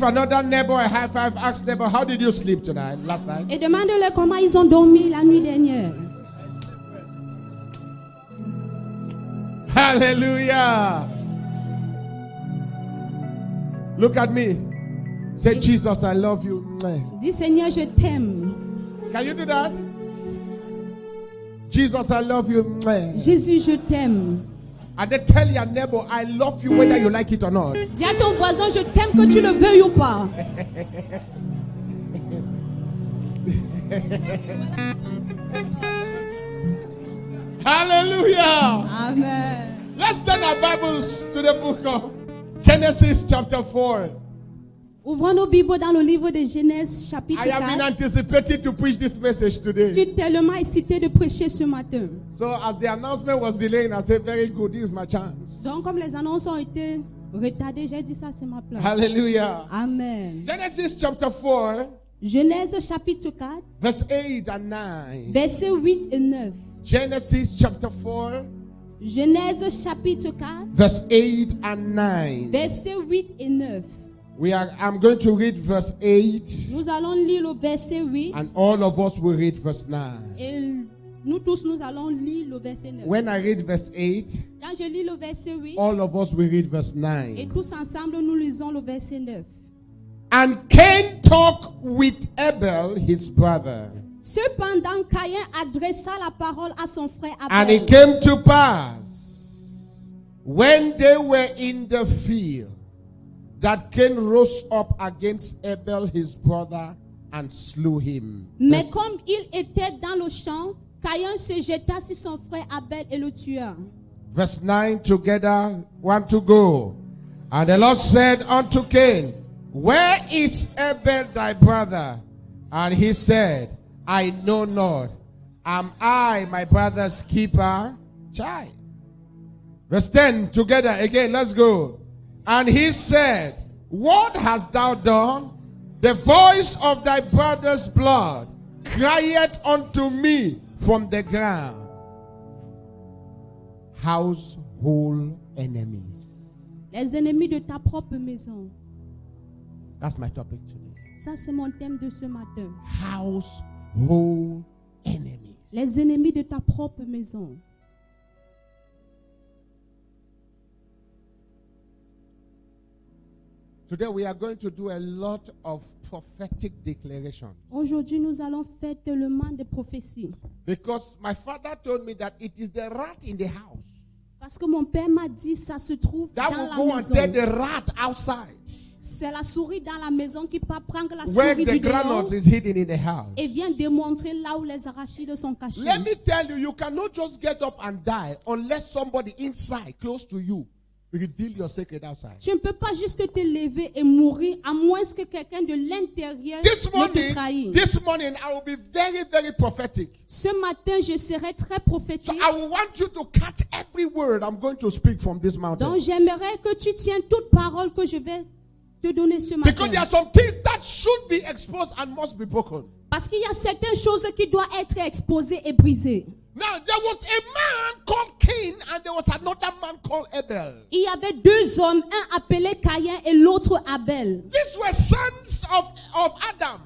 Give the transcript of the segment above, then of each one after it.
another neighbor a high five. Ask neighbor, how did you sleep tonight, last night? Et demande-leur comment ils ont dormi la nuit dernière. Hallelujah. Look at me. Say, Jesus, I love you. Dis Seigneur, je t'aime. Can you do that? Jesus, I love you. Jésus, je t'aime. And then tell your neighbor, I love you whether you like it or not. Dis à ton voisin, je t'aime que tu le veuilles ou pas. Hallelujah. Amen. Let's turn our Bibles to the book of Genesis chapter 4. Ouvrons nos Bibles dans le livre de Genèse chapitre I have been 4. anticipating to preach this message Je today. suis tellement excité de prêcher ce matin. So as the announcement was delaying, I said, very good, this is my chance. Donc comme les annonces ont été retardées, j'ai dit ça c'est ma place. Hallelujah. Amen. Genesis chapter 4, Genèse chapitre 4, verse 8 and 9. versets 8 et 9. Genesis chapter 4, Genèse chapitre 4, verse 8 and 9. versets 8 et 9. I'm going to read verse 8, Nous allons lire le verset 8 and all of us will read verse 9. et nous tous nous allons lire le verset 9. When I read verse 8, Quand je lis le verset 8 all of us will read verse et 9. tous ensemble nous lisons le verset 9. And Cain talked with Abel, his brother. Cependant, Caïn adressa la parole à son frère And Abel. it came to pass, when they were in the field, that Cain rose up against Abel, his brother, and slew him. Mais Verse- comme il était dans le champ, Caïn se jeta sur son frère Abel et le tua. Verse 9 together, 1 to go. And the Lord said unto Cain, where is Abel thy brother? And he said, I know not. Am I my brother's keeper? Child. Verse 10 together again, let's go. And he said, what hast thou done? The voice of thy brother's blood crieth unto me from the ground. Household enemies. Les ennemis de ta propre maison. That's my topic today. Ça, c'est mon thème de ce matin. Household enemies. Les ennemis de ta propre maison. Today we are going to do a lot of prophetic declarations. Aujourd'hui, nous allons faire tellement de prophéties. Because my father told me that it is the rat in the house Parce que mon père m'a dit, ça se trouve that dans will la go and maison. take the rat outside, C'est la souris dans la maison qui peut prendre la where souris the du dehors groundnut is hidden in the house. et vient démontrer là où les arachides sont cachés. Let me tell you, you cannot just get up and die unless somebody inside, close to you, reveal your secret outside. Tu ne peux pas juste te lever et mourir à moins que quelqu'un de l'intérieur ne te trahisse. This morning, I will be very, very prophetic. Ce matin, je serai très So prophétique. I will want you to catch every word I'm going to speak from this mountain. Donc j'aimerais que tu tiennes toute parole que je vais te donner ce matin. Because there are some things that should be exposed and must be broken. Parce qu'il y a certaines choses qui doivent être exposées et brisées. Now, there was a man called Cain and there was another man called Abel. Il y avait deux hommes, un appelé Caïn et l'autre Abel. These were sons of Adam.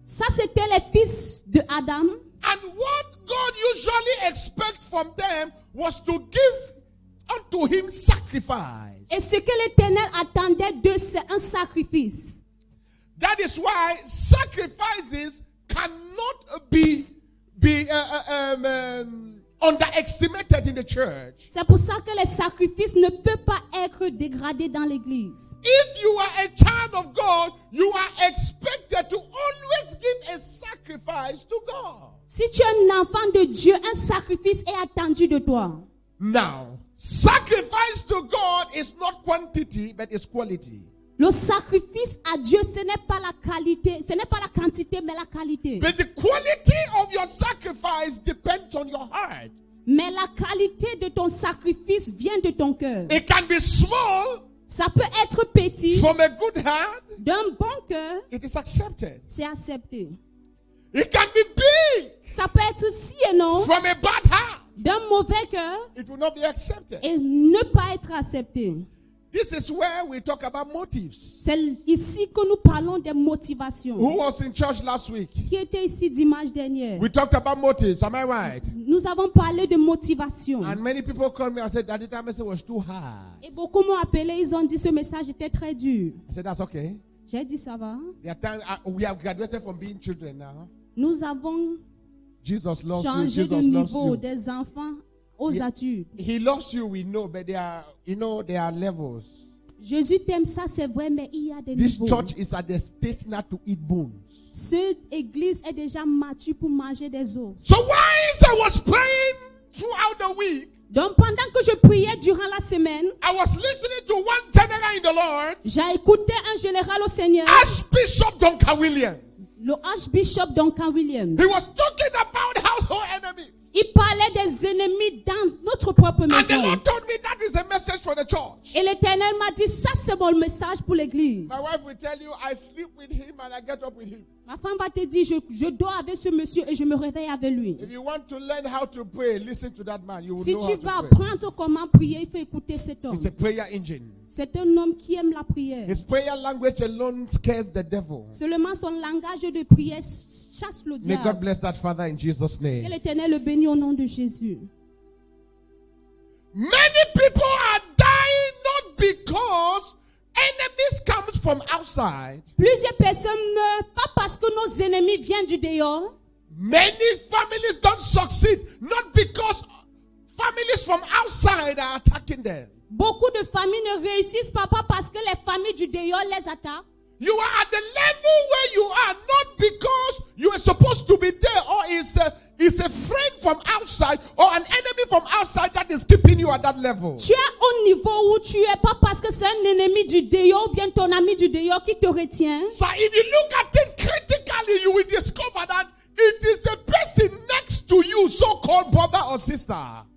Ça, c'était les fils de Adam. And what God usually expects from them was to give unto him sacrifice. Et ce que l'Éternel attendait d'eux, c'est un sacrifice. That is why sacrifices cannot be underestimated in the church. C'est pour ça que les sacrifices ne peuvent pas être dégradés dans l'église. If you are a child of God, you are expected to always give a sacrifice to God. Si tu es un enfant de Dieu, un sacrifice est attendu de toi. Now, sacrifice to God is not quantity, but it's quality. Le sacrifice à Dieu, ce n'est pas la qualité, ce n'est pas la quantité, mais la qualité. But the quality of your sacrifice depends on your heart. Mais la qualité de ton sacrifice vient de ton cœur. It can be small Ça peut être petit, from a good heart. d'un bon cœur, It is accepted. c'est accepté. It can be big Ça peut être si et non, from a bad heart. d'un mauvais cœur, It will not be accepted. et ne pas être accepté. This is where we talk about motives. C'est ici que nous parlons des motivations. Who was in church last week? Qui était ici dimanche dernier? We talked about motives. Am I right? Nous avons parlé de motivation. And many people called me and said that the message was too hard. Et beaucoup m'ont appelé, ils ont dit ce message était très dur. I said that's okay. J'ai dit ça va. We have graduated from being children now. Nous avons Jesus loves you. changé Jesus de loves niveau you. des enfants aux adultes. He loves you, we know, but there are levels. Jésus t'aime, ça c'est vrai, mais il y a des This niveaux. church is at the stage now to eat bones. Cette église est déjà mature pour manger des os. So whilst I was praying throughout the week, Donc pendant que je priais durant la semaine, I was listening to one general in the Lord, j'ai écouté un général au Seigneur, Archbishop Duncan Williams. le Archbishop Duncan Williams. He was talking about household enemies. Il parlait des ennemis dans notre propre And the maison. Lord told me that is a message for the church. Et l'Éternel m'a dit, ça c'est mon message pour l'église. My wife will tell you, I sleep with him and I get up with him. Ma femme va te dire, je dors avec ce monsieur et je me réveille avec lui. If you want to learn how to pray, listen to that man. You will Si know tu how to vas pray. apprendre comment prier, il faut écouter cet homme. He's a prayer engine. C'est un homme qui aime la prière. His prayer language alone scares the devil. Seulement son langage de prière chasse le May God diable. bless that father in Jesus' Que name. l'Éternel le bénisse au nom de Jésus. Many people are dying not because enemies comes from outside. Plusieurs personnes meurent pas parce que nos ennemis viennent du dehors. Many families don't succeed not because families from outside are attacking them. Beaucoup de familles ne réussissent pas parce que les familles du dehors les attaquent. You are at the level where you are not because you are supposed to be there, or it's a friend from outside or an enemy from outside that is keeping you at that level. Tu es au niveau où tu es pas parce que c'est un ennemi du dehors ou bien ton ami du dehors qui te retient. So if you look at it critically, you will discover that it is the person next to you, so-called brother or sister.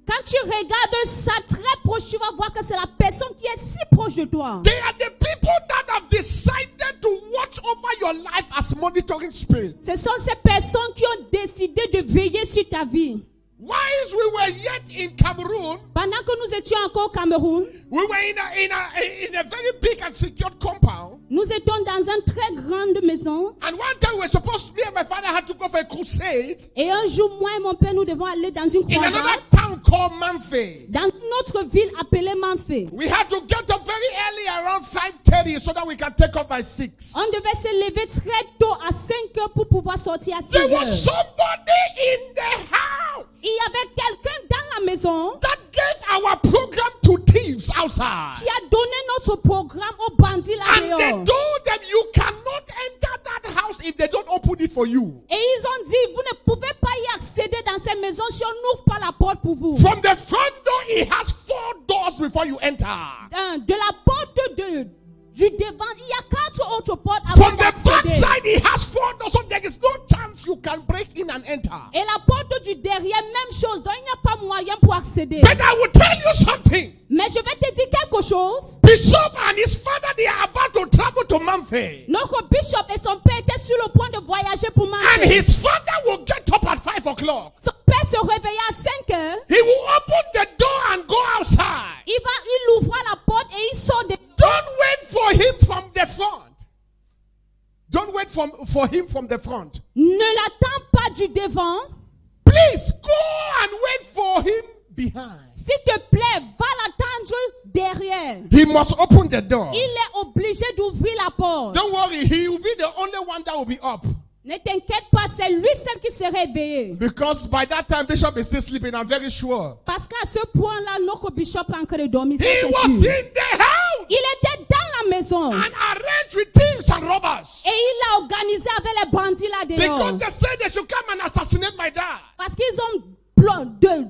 Quand tu regardes ça très proche, tu vas voir que c'est la personne qui est si proche de toi. They are the people that have decided to watch over your life as monitoring spirits. Ce sont ces personnes qui ont décidé de veiller sur ta vie. Whilst we were yet in Cameroon, Pendant que nous étions encore au Cameroun, we were in a very big and secured compound. nous étions dans une très grande maison. And one time we were supposed, me and my father had to go for a crusade Et un jour, moi et mon père, nous devons aller dans une in croisade another town called Manfé. dans une autre ville appelée Manfé. We had to get up very early around 5:30 so that we can take off by 6. On devait se lever très tôt à 5 heures pour pouvoir sortir à 6 There was heures. somebody in the house Il y avait quelqu'un dans la maison that gave our program to thieves outside. qui a donné notre programme aux bandits là And they dehors. told them you cannot enter that house if they don't open it for you. Et ils ont dit, vous ne pouvez pas y accéder dans ces maisons si on n'ouvre pas la porte pour vous. From the front door, it has 4 doors before you enter. De la porte du devant, il y a 4 autres portes avant From the back d'accéder. side, it has 4 doors, so there is no chance you can break in and enter. Et la porte du derrière, même chose, donc il n'y a pas moyen pour accéder. But I will tell you something. Mais je vais te dire quelque chose. Bishop and his father, they are about to travel to Manfé. Notre bishop et son père étaient sur le point de voyager pour And Manfé. his father will get up at 5 o'clock. Son père se réveilla à 5 heures. He will open the door and go outside. Il ouvra la porte et il sort de... Don't wait for him from the front. Don't wait for him from the front. Ne l'attends pas du devant. Please go and wait for him behind. S'il te plaît, va l'attendre derrière. He must open the door. Il est obligé d'ouvrir la porte. Don't worry, he will be the only one that will be up. Ne t'inquiète pas, c'est lui seul qui s'est réveillé. Because by that time, Bishop is still sleeping, I'm very sure. Parce qu'à ce point-là, notre bishop est en train de dormir. ça, He c'est was sûr. in the house Il était dans la maison. and arranged with thieves and robbers. Et il a organisé avec les bandits là dehors. Because they said they should come and assassinate my dad. Parce qu'ils ont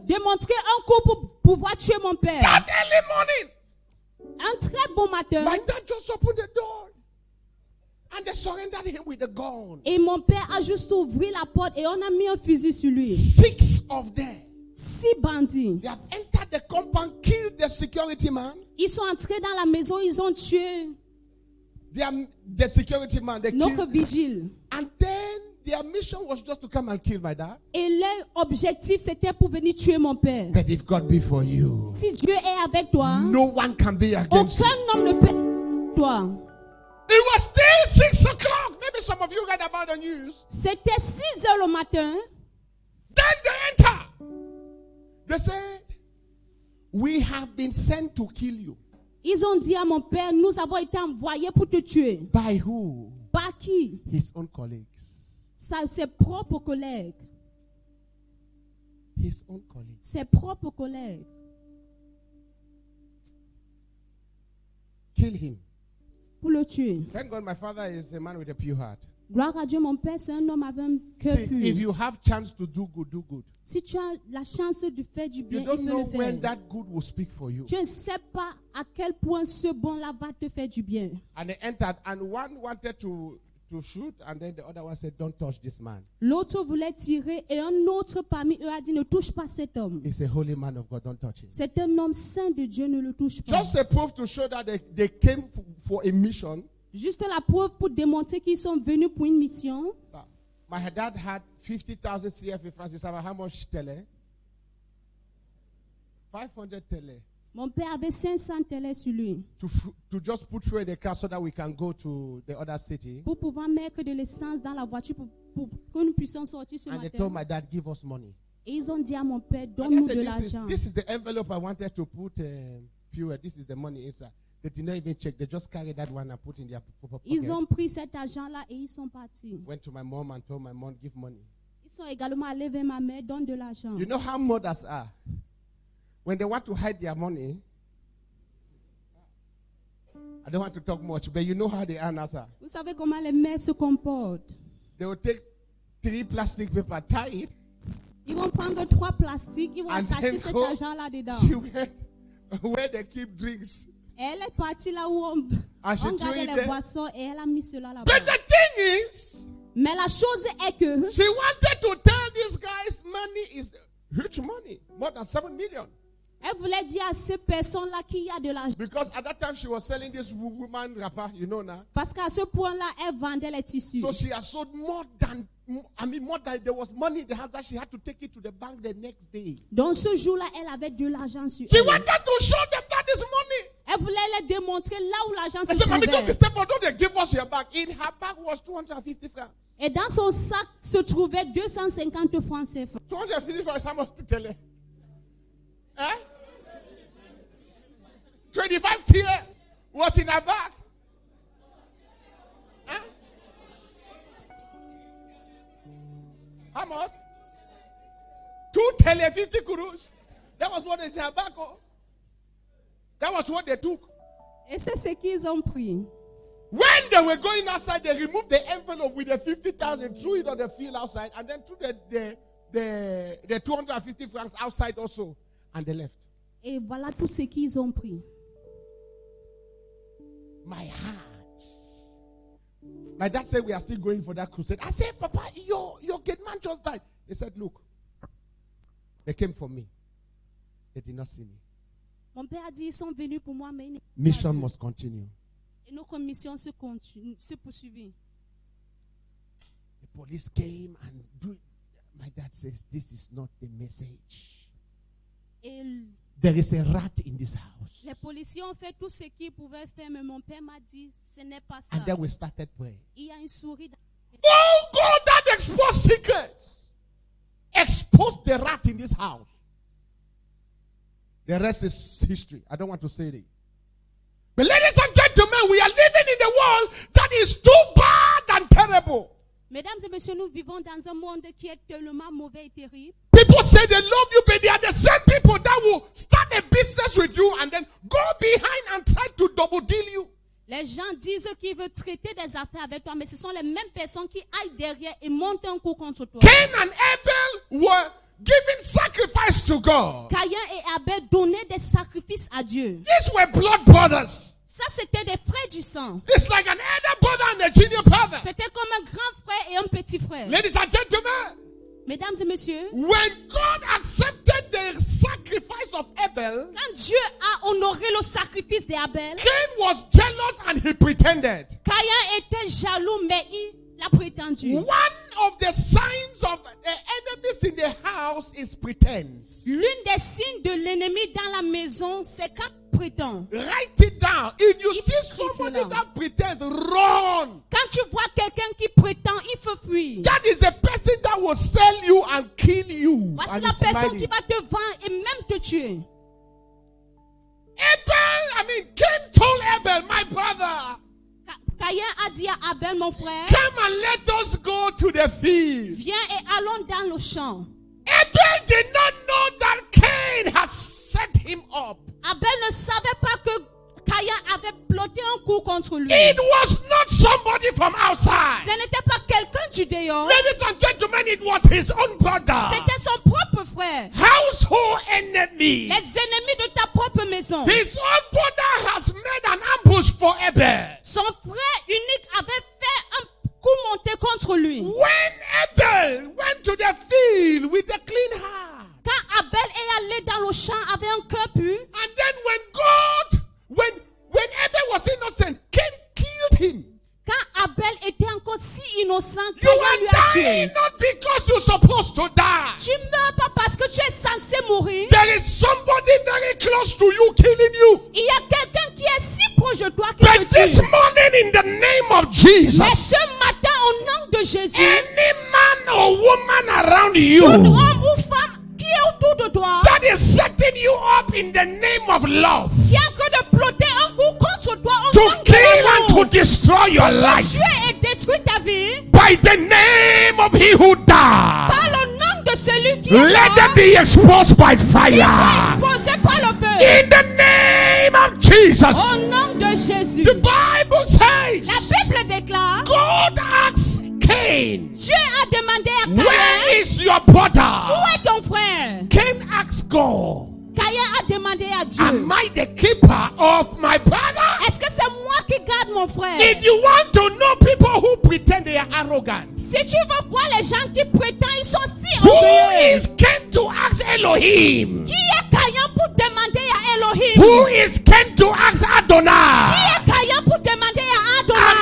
démontré un coup pour pouvoir tuer mon père. That early morning, Un très bon matin. my dad just opened the door. And they surrendered him with a gun. Et mon père a juste ouvert la porte et on a mis un fusil sur lui. 6 of them. 6 bandits. They have entered the compound, killed the security man. Ils sont entrés dans la maison, ils ont tué The security man, they notre killed. vigile. And then their mission was just to come and kill my dad. Et leur objectif, c'était pour venir tuer mon père. But if God be for you, Si Dieu est avec toi, no one can be against you. aucun homme ne peut être toi. It was still 6 o'clock. Maybe some of you read about the news. C'était 6 heures le matin. Then they enter. They said, we have been sent to kill you. Ils ont dit à mon père, nous avons été envoyés pour te tuer. By who? Par qui? His own colleagues. Ses propres collègues. His own colleagues. Ses propres collègues. Kill him. Pour le tuer. Thank God my father is a man with a pure heart. Gloire à Dieu, mon père, c'est un homme avec un cœur See, pur. if you have chance to do good, do good. Si tu as la chance de faire du bien, You il don't faut know le when faire. that good will speak for you. Tu ne sais pas à quel point ce bon-là va te faire du bien. And they entered, and one wanted to shoot, and then the other one said, don't touch this man. L'autre voulait tirer et un autre parmi eux a dit, ne touche pas cet homme. He's a holy man of God, don't touch him. C'est un homme saint de Dieu, ne le touche pas. Just a proof to show that they came for a mission. Juste la preuve pour démontrer qu'ils sont venus pour une mission. So, my dad had 50,000 CFA francs. How much tele? 500 tele. Mon père avait 500 télés sur lui. To just put fuel in the car so that we can go to the other city. Pour pouvoir mettre de l'essence dans la voiture pour que nous puissions sortir ce And they matin. told my dad, give us money. Et ils ont dit à mon père, And I donne-nous said, de l'argent. this is the envelope I wanted to put fuel. This is the money inside. They did not even check. They just carried that one and put in their pocket. Ils ont pris cet argent-là et ils sont partis. Went to my mom and told my mom, give money. Ils sont également allés vers ma mère, donne de l'argent. You know how mothers are? When they want to hide their money, I don't want to talk much, but you know how they are, Nasa. Vous savez comment les mères se comportent. They will take 3 plastic paper, tie it, Ils vont prendre 3 plastiques, ils vont and attacher then cet go. argent-là dedans. She went where they keep drinks. Et elle est partie là où on she threw gardait it les there. boissons et elle a mis cela là-bas. But the thing is, Mais la chose est que she wanted to tell these guys money is huge money, more than 7 million. elle voulait dire à ces personnes-là qu'il y a de l'argent. Because at that time she was selling this woman wrapper, you know now. Parce qu'à ce point-là, elle vendait les tissus. So she has sold more than there was money in the house that she had to take it to the bank the next day. Donc ce jour-là, elle avait de l'argent sur She elle. wanted to show them that is money. Elle voulait leur démontrer là où l'argent se I said, Mommy, don't be trouvait. step on, don't they give us your bag. In her bag was 250 francs. Et dans son sac se trouvaient 250 francs CFA. 250 francs, how much to tell her? Eh? 25 tier was in her bag. Eh? How much? 2 tele 50 kurus. That was what is in her bag. Oh. That was what they took. Et c'est ce qu'ils ont pris. When they were going outside, they removed the envelope with the 50,000, threw it on the field outside, and then threw the 250 francs outside also, and they left. Et voilà tout ce qu'ils ont pris. My heart. My dad said we are still going for that crusade. I said, Papa, your gate man just died. He said, look, they came for me. They did not see me. Mon père a dit, ils sont venus pour moi, mais ils n'ont pas Mission vu. must continue. Et notre mission se poursuivit. The police came and my dad says, this is not the message. Et There is a rat in this house. les policiers ont fait tout ce qu'ils pouvaient faire, mais mon père m'a dit, ce n'est pas ça. And then we started praying. Il y a une souris dans... Oh God, that exposed secrets. Expose the rat in this house. The rest is history. I don't want to say it. But ladies and gentlemen, we are living in a world that is too bad and terrible. Mesdames et messieurs, nous vivons dans un monde qui est tellement mauvais et terrible. People say they love you, but they are the same people that will start a business with you and then go behind and try to double deal you. Les gens disent qu'ils veulent traiter des affaires avec toi, mais ce sont les mêmes personnes qui aillent derrière et montent un coup contre toi. Cain and Abel were giving sacrifice to God. Caïn et Abel donnaient des sacrifices à Dieu. These were blood brothers. Ça, c'était des frères du sang. It's like an elder brother and a junior brother. C'était comme un grand frère et un petit frère. Ladies and gentlemen, Mesdames et messieurs, when God accepted the sacrifice of Abel, quand Dieu a honoré le sacrifice d'Abel, Cain was jealous and he pretended. Caïn était jaloux, mais il l'a prétendu. One of pretends. L'une des signes de l'ennemi dans la maison, c'est quand il prétend. Write it down. If you Il see écrit somebody cela. that pretends, run. Quand tu vois quelqu'un qui prétend, il faut fuir. That is the person that will sell you and kill you. Voici And la is personne smiling. qui va te vendre et même te tuer. Cain told Abel, my brother, Caïn a dit à Abel, mon frère, come and let us go to the field. viens et allons dans le champ. Abel did not know that Cain has set him up. Abel ne savait pas que Caïn avait ploté un coup contre lui. It was not somebody from outside. Ce n'était pas quelqu'un du dehors. Ladies and gentlemen, it was his own brother. C'était son propre frère. Household enemy. Les ennemis de ta propre maison. His own brother has made an ambush for Abel. Son frère unique avait fait un coup monté contre lui. When Abel went to the field with a clean heart, Quand Abel est allé dans le champ avec un cœur pur, and then when Abel was innocent, Cain killed him. quand Abel était encore si innocent, You Caïn lui a are tué. dying not because you're supposed to die. Tu meurs pas parce que tu es censé mourir. There is somebody very close to you killing you. Il y a quelqu'un qui est si proche de toi qui But te this tue. morning, in the name of Mais Jesus, ce matin, au nom de Jésus, any man or woman around tout you homme ou femme qui est autour de toi, that is setting you up in the name of love qui est en train de plotter un coup contre toi, au to nom de kill and to l'amour, destroy your life tuer et détruire ta vie, by the name of he who died, par le nom de celui qui est let them mort, be exposed by qu'il soit fire exposé par le feu. in the name of Jesus. Au nom de Jésus. The Bible says La Bible déclare, God asked Cain, Dieu a demandé à where Caïn, is your brother? où est ton frère? Cain asked God, Caïn a demandé à Dieu, am I the keeper of my brother? est-ce que c'est moi qui garde mon frère? If you want to know people who pretend they are arrogant, Si tu veux voir les gens qui prétendent, ils sont si who orgueilleux. is Cain to ask Elohim? Qui est Caïn pour demander à Elohim? Who is Cain to ask Qui Adonai? est Caïn pour demander à Am Adonai?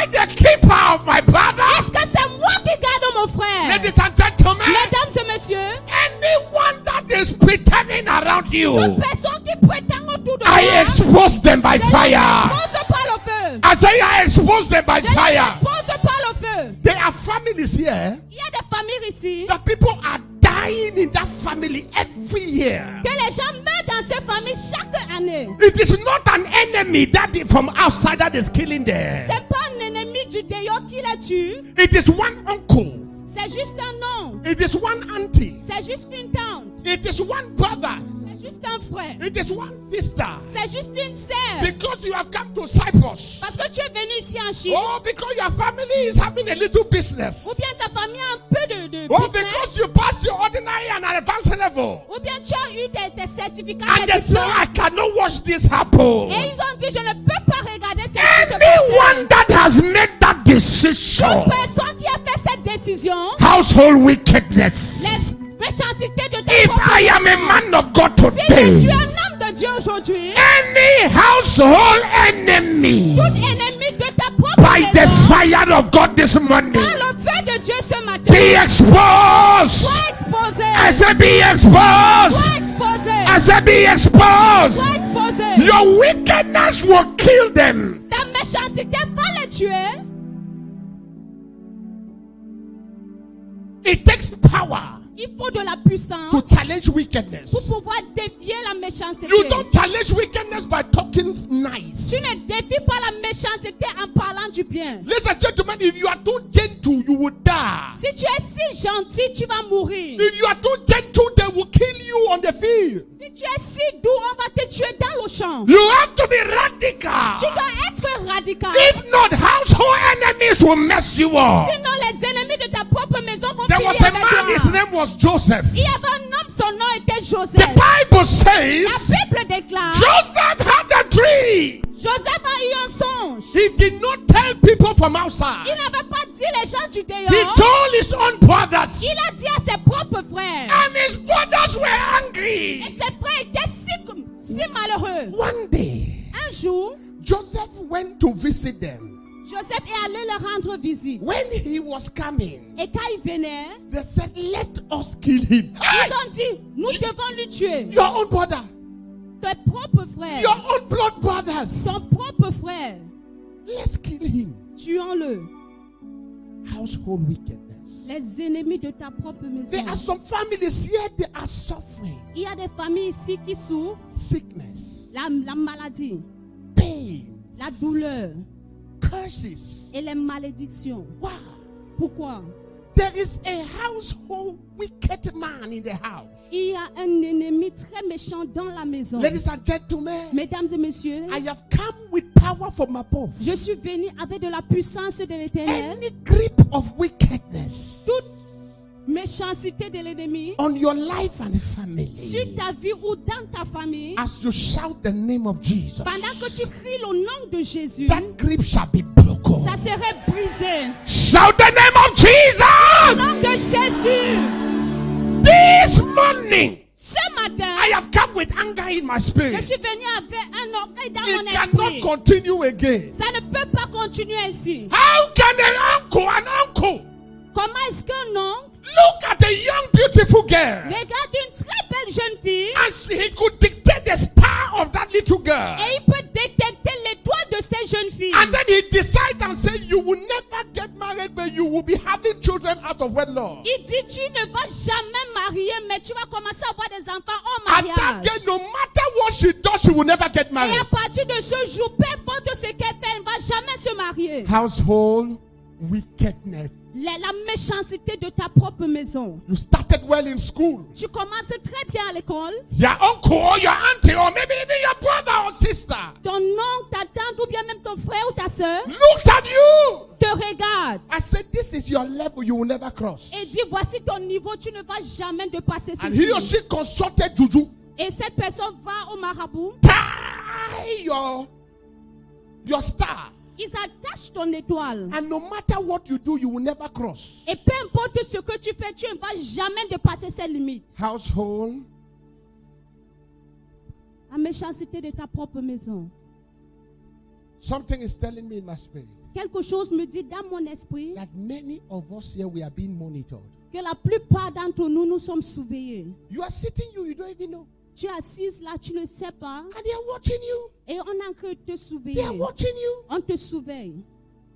I the keeper of my brother? Est-ce que c'est moi qui garde mon frère? Ladies and gentlemen, Mesdames et messieurs, anyone that is pretending around toute you, personne qui prétend autour de I moi, expose them by je les fire. expose par le feu. I say I expose them by Je les fire. expose par le feu. There are families here Il y a des familles ici that people are dying in that family every year. que les gens meurent dans ces familles chaque année. It is not an enemy that is from outside that is killing them. C'est pas un ennemi du dehors qui les tue. It is one uncle. C'est juste un nom. It is one auntie. C'est juste une tante. It is one brother. C'est juste un frère. It is one sister. C'est juste une sœur. Because you have come to Cyprus. Parce que tu es venu ici en Chine. Oh, because your family is having a little business. Ou bien ta famille a un peu de Oh, business. because you pass your ordinary and advanced level. Ou bien tu as eu des certificats. And des they say, diplômes. I cannot watch this happen. Et ils ont dit, je ne peux pas regarder ce qui se passe. Anyone that has made that decision, Toute personne qui a fait cette décision, household wickedness. les méchancetés de ta If propre I am a maison. man of God Si je suis today, un homme de Dieu aujourd'hui, any household enemy, tout ennemi de ta propre by the maison, fire of God this morning, par le feu de Dieu ce matin, be exposed. sois exposé. I said, be exposed. Sois exposé. I said, be exposed. Sois exposé. Your wickedness will kill them. Ta méchanceté va les tuer. It takes power Il faut de la to puissance challenge wickedness. pour pouvoir défier la méchanceté. You don't challenge wickedness by talking nice. Tu ne défies pas la méchanceté en parlant du bien. Ladies and gentlemen, if you are too gentle, you will die. Si tu es si gentil, tu vas mourir. If you are too gentle, they will kill you on the field. Si tu es si doux, on va te tuer dans le champ. You have to be Tu radical. dois être radical. If not, household enemies will mess you up. Sinon, les ennemis de ta propre maison vont There finir was a avec man, his toi. name was Joseph. Il y avait un homme, son nom était The Joseph. Bible says La Bible déclare, Joseph had a dream. Joseph a eu un songe. He did not tell people from Il outside. n'avait pas dit les gens du He dehors. told his own brothers. Il a dit à ses propres frères. And his brothers were Et angry. ses frères étaient si malheureux. One day, Un jour, Joseph went to visit them. Joseph est allé leur rendre visite. When he was coming, Et quand il venait, they said, let us kill him. ils ont dit, nous devons lui tuer. Your own brother. Tes propres frères. Your own blood brothers. Ton propre frère. Let's kill him. Tuons-le. Household wickedness. Les ennemis de ta propre maison. There are some families here, they are suffering. Il y a des familles ici qui souffrent. Sickness, La maladie, pain, la douleur curses. et les malédictions. Wow. Pourquoi? There is a household wicked man in the house. Il y a un ennemi très méchant dans la maison. Ladies and gentlemen, Mesdames et messieurs, I have come with power from above. je suis venu avec de la puissance de l'Éternel. Any grip of wickedness Toute méchanceté de l'ennemi on your life and family, sur ta vie ou dans ta famille, as you shout the name of Jesus, pendant que tu cries le nom de Jésus, that grip shall be broken. ça serait brisé. Shout the name of Au Jesus. nom de Jésus, This morning, ce matin, I have come with anger in my je spirit. suis venu avec un orgueil dans It mon cannot esprit. continue again. Ça ne peut pas continuer ainsi. How can an uncle Comment est-ce qu'un oncle look at a young beautiful girl regarde une très belle jeune fille and he could dictate the star of that little girl, et il peut détecter l'étoile de cette jeune fille? and then he decide and say you will never get married, but you will be having children out of wedlock. Il dit tu ne vas jamais marier, mais tu vas commencer à avoir des enfants au And that mariage. girl, no matter what she does, she will never get Et married. à partir de ce jour, peu importe ce qu'elle fait, elle ne va jamais se marier. Household wickedness. La méchanceté de ta propre maison. You started well in school. Tu commences très bien à l'école. Your uncle or your auntie or maybe even your brother or sister Ton oncle, ta tante ou bien même ton frère ou ta soeur looks at you. te regarde I said, this is your level you will never cross. et dit voici ton niveau, tu ne vas jamais dépasser And he or ceci. she consulted Juju. Et cette personne va au marabout. Tie your star. Ils attachent ton étoile. And no matter what you do, you will never cross. Et peu importe ce que tu fais, tu ne vas jamais dépasser ces limites. Household. La méchanceté de ta propre maison. Something is telling me in my spirit Quelque chose me dit dans mon esprit that many of us here, we are being monitored. que la plupart d'entre nous, nous sommes surveillés. You are sitting, you don't even know. Tu es assise là, tu ne sais pas. And they are watching you. Et on a que te They are surveiller. watching you. On te surveille.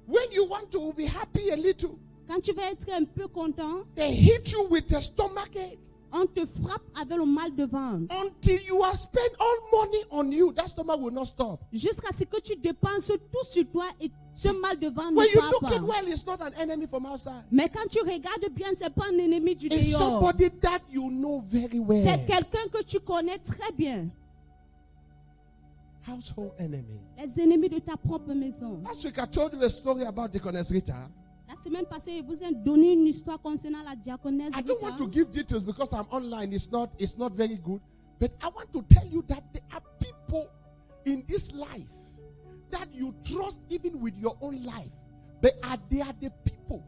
When you want to be happy a little, Quand tu vas être un peu content, they hit you with a stomachache. on te frappe avec le mal de ventre. Until you have spent all money on you, that stomach will not stop. Jusqu'à ce que tu dépenses tout sur toi et ce mal de ventre When ne you part look pas. at well, it's not an enemy from outside. Mais quand tu regardes bien, ce n'est pas un ennemi du It's dehors. somebody that you know very well. C'est quelqu'un que tu connais très bien. Household enemy. Les ennemis de ta propre maison. Last week I told you a story about Deaconess Rita. La semaine passée, je vous ai donné une histoire concernant la diaconesse. I don't Rita. want to give details because I'm online. It's not very good. But I want to tell you that there are people in this life that you trust even with your own life. But they are the people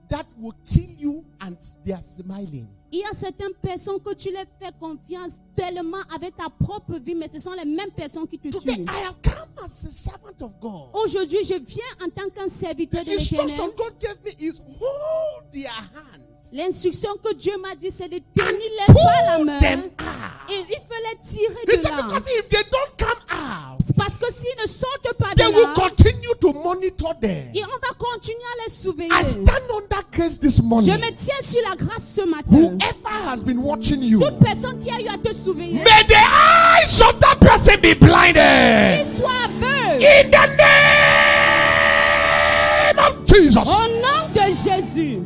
that will kill you and they are smiling. Il y a certaines personnes que tu les fais confiance tellement avec ta propre vie, mais ce sont les mêmes personnes qui te Today tuent. I have come as a servant of God. Aujourd'hui, je viens en tant qu'un serviteur The de l'Éternel. instruction God gave me is hold their hands L'instruction que Dieu m'a dit, c'est de tenir and les par la main. pull them out. Et il faut les tirer He de said là. because if they don't come out, Parce que s'ils ne sortent pas they de will là, continue to monitor them. et on va continuer à les surveiller. I stand on that grace this Je morning. me tiens sur la grâce ce matin. Whoever has been watching you, Toute personne qui a eu à te surveiller, may the eyes of that person be qu'il blinded. soit aveugle. In the name of Jesus. Au nom de Jésus.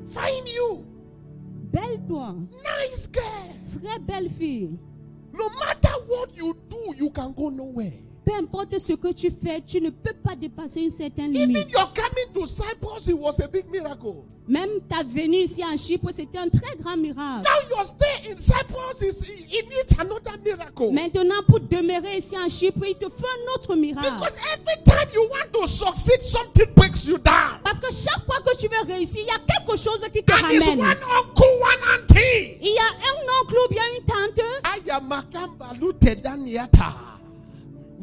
Find you. Belle toi. Nice girl. Très belle fille. No matter what you do, you can go nowhere. Peu importe ce que tu fais, tu ne peux pas dépasser une certaine Even limite. your coming to Cyprus, it was a big miracle. Même ta venue ici en Chypre, c'était un très grand miracle. Now your stay in Cyprus it needs another miracle. Maintenant, pour demeurer ici en Chypre, il te faut un autre miracle. Because every time you want to succeed, something breaks you down. Parce que chaque fois que tu veux réussir, il y a quelque chose qui te And it's ramène. one uncle, one auntie. Il y a un oncle ou bien une tante. Ayamakamba lutedaniata.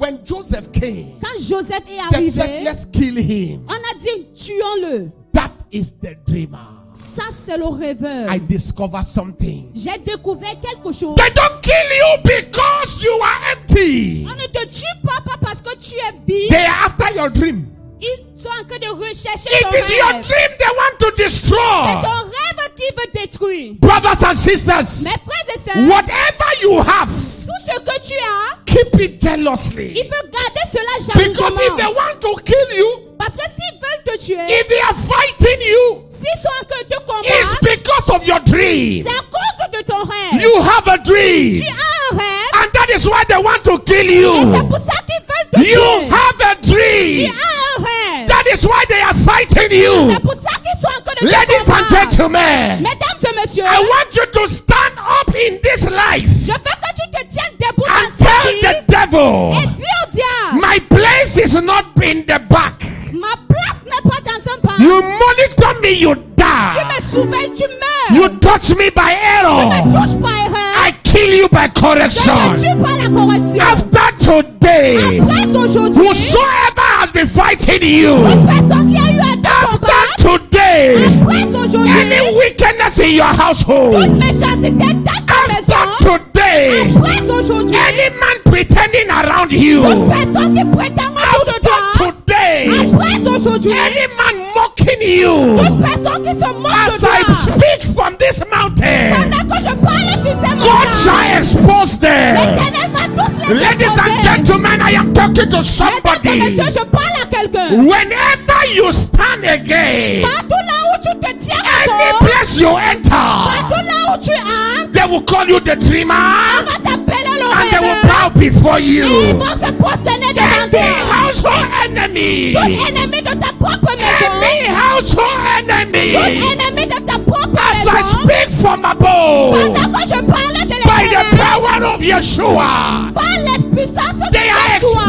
when Joseph came, Quand Joseph est they said, arrivé, let's kill him. on a dit tuons-le. That is the dreamer. Ça, c'est le rêveur. I discovered something. J'ai découvert quelque chose. They don't kill you because you are empty. On ne te tue pas parce que tu es vide. They are after your dream. Ils sont en train de rechercher It ton is your rêve. dream they want to C'est destroy. ton rêve qui veut détruire. Brothers and sisters, Mes frères et sœurs, whatever you have, tout ce que tu as, keep it il jealously. veut garder cela Because if they jalousement. want to kill you, Parce que s'ils veulent te tuer, if they are fighting you, s'ils sont en train de te it's combattre, because of your dream. c'est à cause de ton rêve. You have a dream. Tu as un rêve, And that is why they want to kill et c'est you. pour ça qu'ils veulent te You tuer. have a Tu dream. as un rêve. That is why they are fighting you. C'est pour ça qu'ils sont en train de te Ladies and combattre. gentlemen, Mesdames et messieurs, I want you to stand up in this life je veux que tu te tiennes debout and dans tell cette the vie devil, et dis au diable, my place is not in the back. ma place n'est pas dans un bar. You monitor me, you Tu die. me surveilles, tu meurs. You touch me by Tu error. me touches par erreur. I kill you by Je te correction. tue par la correction. After today, Après aujourd'hui, whosoever has been fighting you, personne qui a eu à te after combattre, today, après aujourd'hui, any wickedness in your toute household, méchanceté dans ta maison, after today, après aujourd'hui, any man pretending around you, toute personne qui prétend autour de toi, after today, après aujourd'hui, any man mocking you, toute personne qui se moque de as I toi, speak from this mountain, pendant que je parle sur ces God montagnes, shall expose them. l'Éternel va tous les Ladies and exposer. gentlemen, I am talking to Mesdames et somebody. messieurs, je parle à quelqu'un. Whenever you stand again, Partout là où tu te tiens any encore, place you enter, partout là où tu entres, they will call you the on dreamer va t'appeler le and they will rêveur. bow before Ils you. vont se prosterner devant Any toi. household enemy, Tout ennemi de ta propre maison, any household tout enemy, ennemi de ta propre as I maison, speak from above, pendant que je parle de by the l'Éternel, power of Yeshua, par les puissances de they are Yeshua,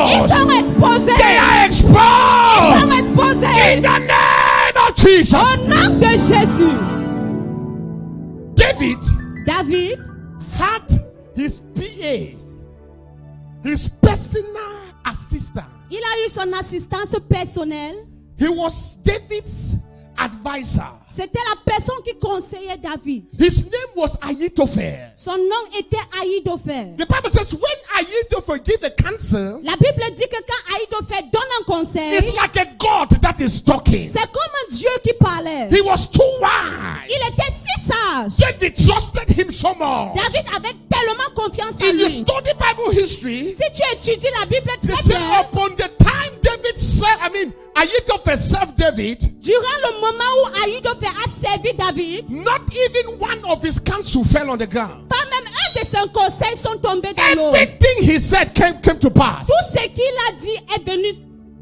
ils exposed. sont exposés. They are Ils exposed sont exposés. in the name of Jesus. Au nom de Jésus. David David had his PA, his personal assistant. il a eu son assistance personnelle. He was David's advisor. C'était la personne qui conseillait David. His name was Ahithophel. Son nom était Ahithophel. The Bible says when Ahithophel gave a counsel, La Bible dit que quand Ahithophel donne un conseil, it's like a God that is talking. c'est comme un Dieu qui parlait. He was too wise. Il était si sage. David trusted him so much. David avait tellement confiance en If you lui. study Bible history, Si tu étudies la Bible they très say bien, upon the time David served, Ahithophel served David, durant le moment où Ahithophel a servi David, not even one of his counsel fell on the ground. pas même un de ses conseils sont tombés dans l'eau. Everything he said came to pass. Tout ce qu'il a dit est venu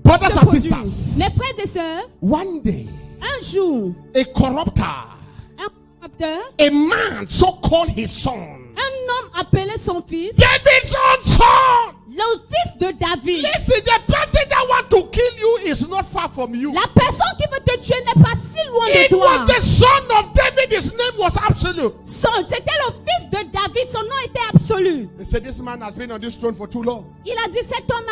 Brothers se and produire. sisters, Mes frères et sœurs, one day, un jour, a corrupter, un corrupteur, a man so called his son, un homme appelait son fils, David's own son. le fils de David. Listen, the person that want to kill you is not far from you. La personne qui veut te tuer n'est pas si loin de It toi. was the son of David. His name was Absolute. C'était le fils de David, son nom était absolu. They said this man has been on this throne for too long. Il a dit cet homme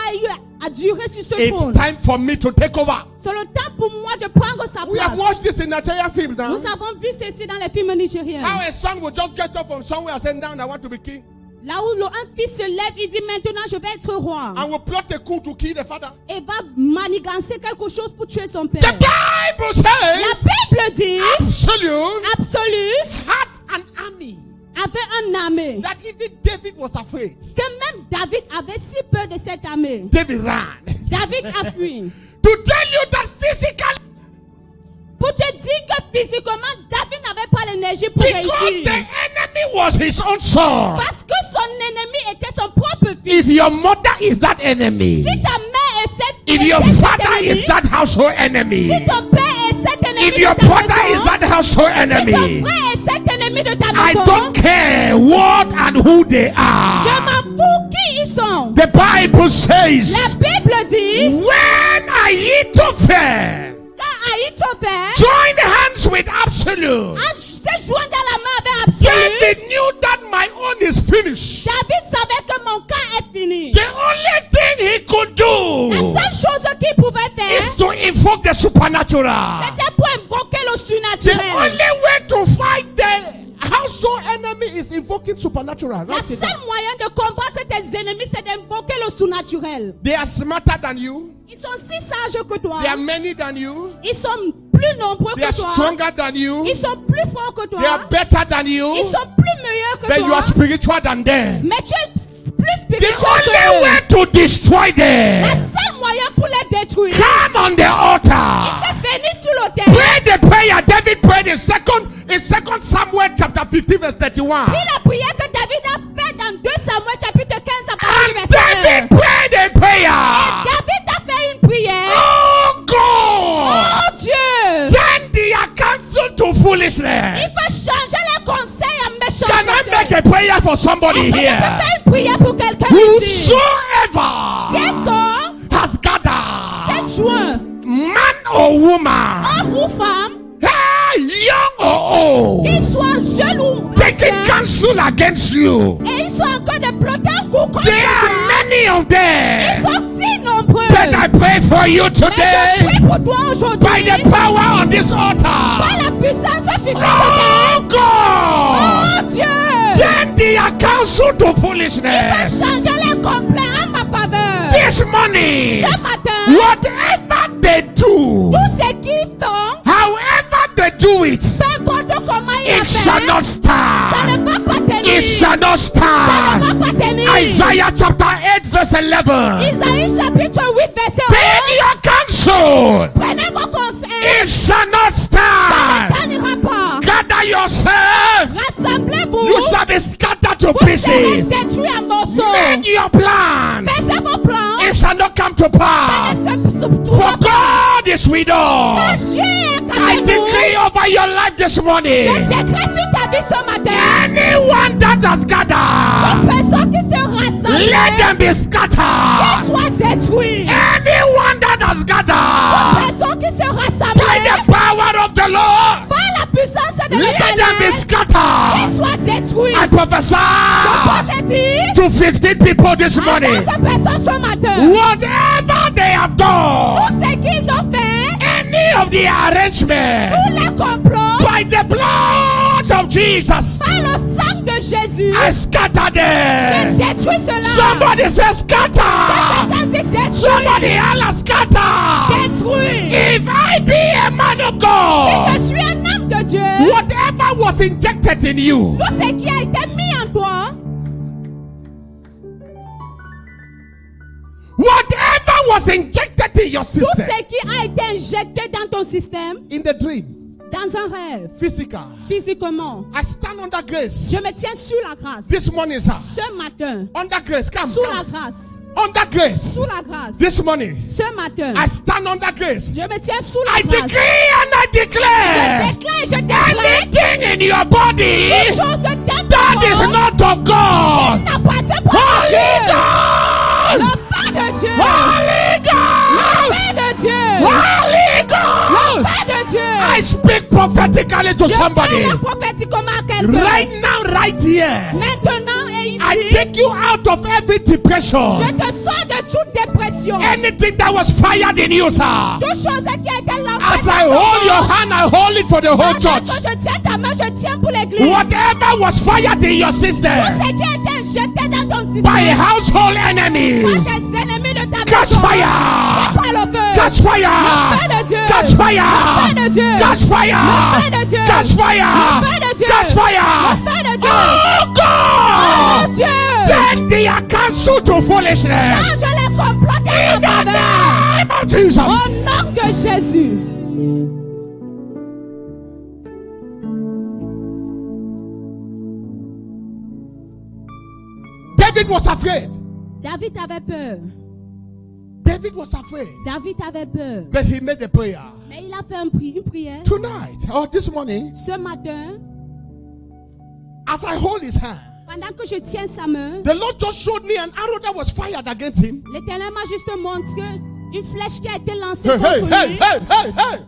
a duré sur ce It's trône. time for me to take over. C'est le temps pour moi de prendre sa We have place. watched this in Nigerian films now. Nous avons vu ceci dans les films nigériens. How a son will just get up from somewhere and say, "Down, I want to be king," Là où un fils se lève, il dit maintenant je vais être roi. and will plot a coup to kill the father. Et va manigancer quelque chose pour tuer son The père. Bible La says Bible dit, Absolute absolu, had an army avait un armée. that even David was afraid. Que même David avait si peur de cette armée. David ran. David a fui. To tell you that physically, Pour te dire que physiquement, David n'avait pas l'énergie pour because réussir. the enemy was his own son. Parce que son ennemi était son propre fils. If your mother is that enemy, Si ta mère est cette if your est cet father ennemi, is that household enemy, si ton père est cet ennemi if de your ta brother maison, is that household si ton enemy, frère est cet ennemi de ta I maison, don't care what and who they je are. m'en fous qui ils sont. The Bible La says, Bible dit, when Ahithophel quand Ahithophel joined hands with Absolute, s'est joint dans la main avec Absolu, David knew that my own is finished. David savait que mon mon cas est fini. The only thing he could La do seule chose qu'il pouvait faire, is to invoke the supernatural. c'était pour invoquer le The surnaturel. only way to fight the household enemy is invoking supernatural. La Write it seule down. moyen de combattre tes ennemis, c'est d'invoquer le surnaturel. They are smarter than you. Ils sont si sages que toi. They are many than you. Ils sont plus nombreux They are que toi. stronger than you. Ils sont plus forts que They are toi. better than Ils you. sont plus meilleurs que But you toi. are spiritual than them. Mais tu es plus The spirituel only que way eux. to destroy La them, seule moyen pour les détruire, come on the altar. c'est venir sur l'autel. Pray the prayer David prayed in second Samuel chapter 15 verse 31. Puis la prière que David a faite dans 2 Samuel chapitre 15 à partir du And verset 1. David prayed a prayer. David a fait une prière. Oh God! Oh Dieu! Turn their counsel to Il foolishness. faut changer les conseils en Can I make méchanceté. a prayer for somebody Est-ce que je peux here? faire une prière pour quelqu'un ici? Whosoever Quelqu'un, has gathered, 7 juin, man or woman, homme ou femme, hey, young or old, qu'il soit jeune ou taking ancien, counsel against you. et ils sont encore de plotter un coup contre There are toi. many of Ils them. sont si nombreux. But I pray for you Mais je today prie pour toi aujourd'hui. by the power on this altar. Par la puissance sur cet Oh autel. God! Oh Dieu! Turn their counsel to Va foolishness. changer les complets en ma faveur. This morning, Ce matin, whatever they do, tout ce qu'ils font, however they do it, peu importe comment ils le it shall font, not ça ne stand. va pas tenir. It shall not Ça ne stand. va pas tenir. Isaiah chapter 8 verse 11. Isaïe chapitre 8 verset Take 11. your counsel. Prenez vos conseils. It shall not Ça ne stand. tenira pas. Gather yourself. Rassemblez-vous. You shall be scattered to Vous serez pieces. détruits en morceaux. Make your plans. Faites vos plans. It shall not come to pass. For God is with us. Dieu est I avec decree nous. over your life this Je morning. décrète sur ta vie ce matin. Anyone that has gathered, Personne qui se rassemble. let them be Qu'ils scattered. soient détruits. Anyone that has gathered, Personne qui se rassemble. by the power of the Lord, Par la puissance de let them be l'Éternel. scattered. Qu'ils soient détruits. I Je prophesy prophétise to 15 people this à morning. 15 personnes ce matin. Whatever they have done, Tout ce qu'ils ont fait, any of the arrangement, tous les complots, by the blood of Jesus, par le sang de Jésus, I scatter je them. détruis cela. Somebody say scatter. Quelqu'un dit détruis. Somebody else scatter. Détruis. If I be a man of Si God, je suis un homme de Dieu, whatever was injected in you, tout ce qui a été mis en toi, whatever was injected in your tout system, ce qui a été injecté dans ton système, in the dream, dans un rêve, physical, physiquement, I stand under grace. je me tiens sous la grâce. This morning, sir. Ce matin, Under grace, come. sous la come. grâce, Under grace. sous la grâce. This morning, Ce matin, I stand under grace. je me tiens sous I la grâce. decree and I Je declare déclare, je déclare anything in your body toute chose dans that ton is corps not of God. n'appartient pas à Holy Dieu. God! Le Père de Dieu. Holy Le God! Père de Dieu. Holy Le God! Père de Dieu. I speak prophetically to Je somebody parle prophétiquement à quelqu'un. right now, right here. Maintenant et I ici, take you out of every je depression. te sors de toute dépression. Anything that was fired in you, sir. Toute chose qui a été lancée As I dans ton hold your corps, hand, I hold it for the whole pendant church. que je tiens ta main, je tiens pour l'église. Whatever was fired in your Tout system ce qui a été injecté dans ton by système, household par enemies, tes ennemis de ta catch maison, fire! prends le feu. Catch fire! Le feu de Dieu. Catch fire! Le feu de Dieu. Catch fire! Le feu de Dieu. Catch fire! Le feu de Dieu. Catch fire! Le feu de Dieu. Oh Oh God! Dieu, Turn their counsel to foolishness change les complots in dans ta the faveur. name of Jesus. Au nom de Jésus. David was afraid. David avait peur. David was afraid. David avait peur. But he made a prayer. Mais il a fait une prière. Tonight, or this morning, Ce matin, as I hold his hand, pendant que je tiens sa main, the Lord just showed me an arrow that was fired against him. l'Éternel m'a juste montré une flèche qui a été lancée Hey, hey, contre hey, lui. hey, hey, hey.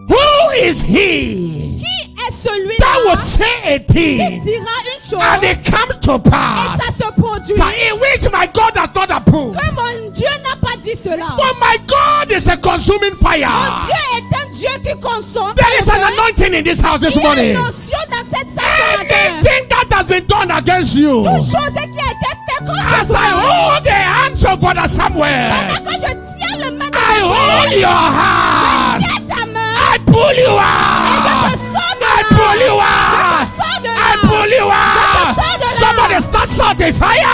Who is he Qui est celui-là that will say a qui thing dira une chose and it comes to et ça pass? se se produit. So in which my God has not approved. Que mon Dieu n'a pas dit cela. For my God is a consuming Mon fire. Dieu est un Dieu qui consomme. There is an anointing in this house this Il y a morning. une notion dans cette salle ce matin. Anything that has been done against you, Toute chose qui a été faite contre as I toi. hold the hands of Brother Samuel, Pendant que je tiens le main de I mon hold frère, your hand. tiens ta main. I pull you Je out. te sors de I là. pull you out. Je te sors de là. I pull you out. sors de là. Somebody start shouting fire.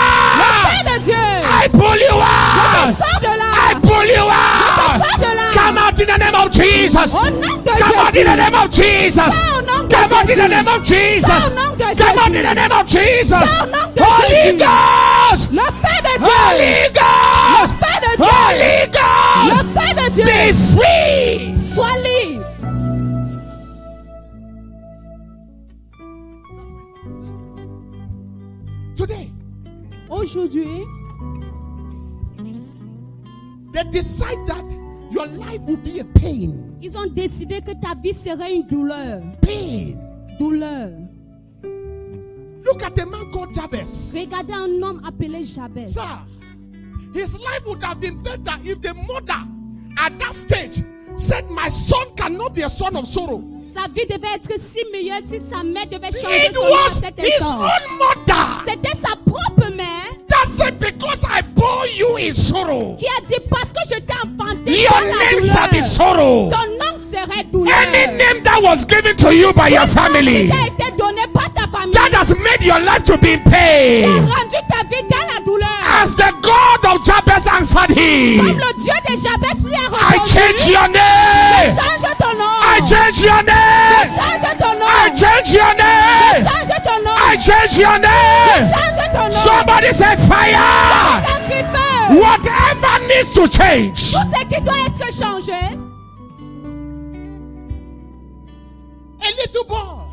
Paix de Dieu. I pull you Je out. te sors de là. I pull you out. Sors de là. Come out in the name of Jesus. Au nom de Come out in Jésus. the name of Jesus. Sors au nom de Come out in the Jésus. name of Jesus. Sors au nom de Come out in Jésus. the name of Jesus. Sors au nom de Holy Jésus. Ghost. Le Père de Dieu. Holy Ghost. Le Père de Dieu. Holy Ghost. Le Père de Dieu. Be free. Sois libre. Today, Aujourd'hui, they decide that your life will be a pain. ils ont décidé que ta vie serait une douleur. Pain. Douleur. Look at the man called Jabez. Regardez un homme appelé Jabez. Sir, his life would have been better if the mother at that stage said, my son cannot be a son of sorrow. Sa vie devait être si meilleure si sa mère devait changer It son nom à was cet his instant. own mother C'était sa propre mère that said, because I bore you in sorrow, qui a dit parce que je t'ai enfanté your dans la name shall be douleur, sorrow. ton nom serait douleur. Any name that was given to you by your family Qui a été donné par ta famille, that has made your life to be in qui a pain, rendu ta vie dans la douleur. as the God of Jabez answered Comme him, le Dieu de Jabez lui a I change répondu, your name. change ton nom. I change your name. Change ton nom. I change your name. Change ton nom. I change your name. Change ton nom. Somebody say fire. Un cri feu. Whatever needs to change. Tout ce qui doit être changé. A little boy.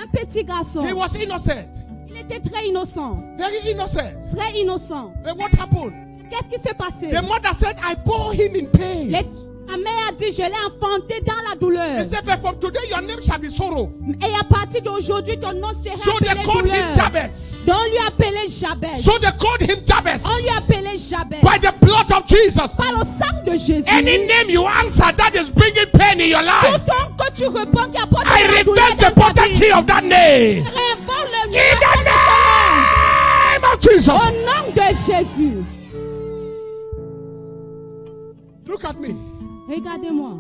Un petit garçon. He was innocent. Il était très innocent. Very innocent. Très innocent. But what happened? Qu'est-ce qui s'est passé? The mother said, I bore him in pain. La mère a dit, je l'ai enfanté dans la douleur. He said, but from today your name shall be sorrow. Et à partir d'aujourd'hui, ton nom sera So they appelé called him douleur. Jabez. Donc on lui appelait Jabez. So they called him Jabez. On lui appelait Jabez. By the blood of Jesus. Par le sang de Jésus. Any name you answer that is bringing pain in your Tout life, temps que tu réponds qui apporte I la douleur reverse the dans ta vie, potency of that name. réinvente le In numéro the de name of Jesus. son nom. Au nom de Jésus. Look at me. Regardez-moi.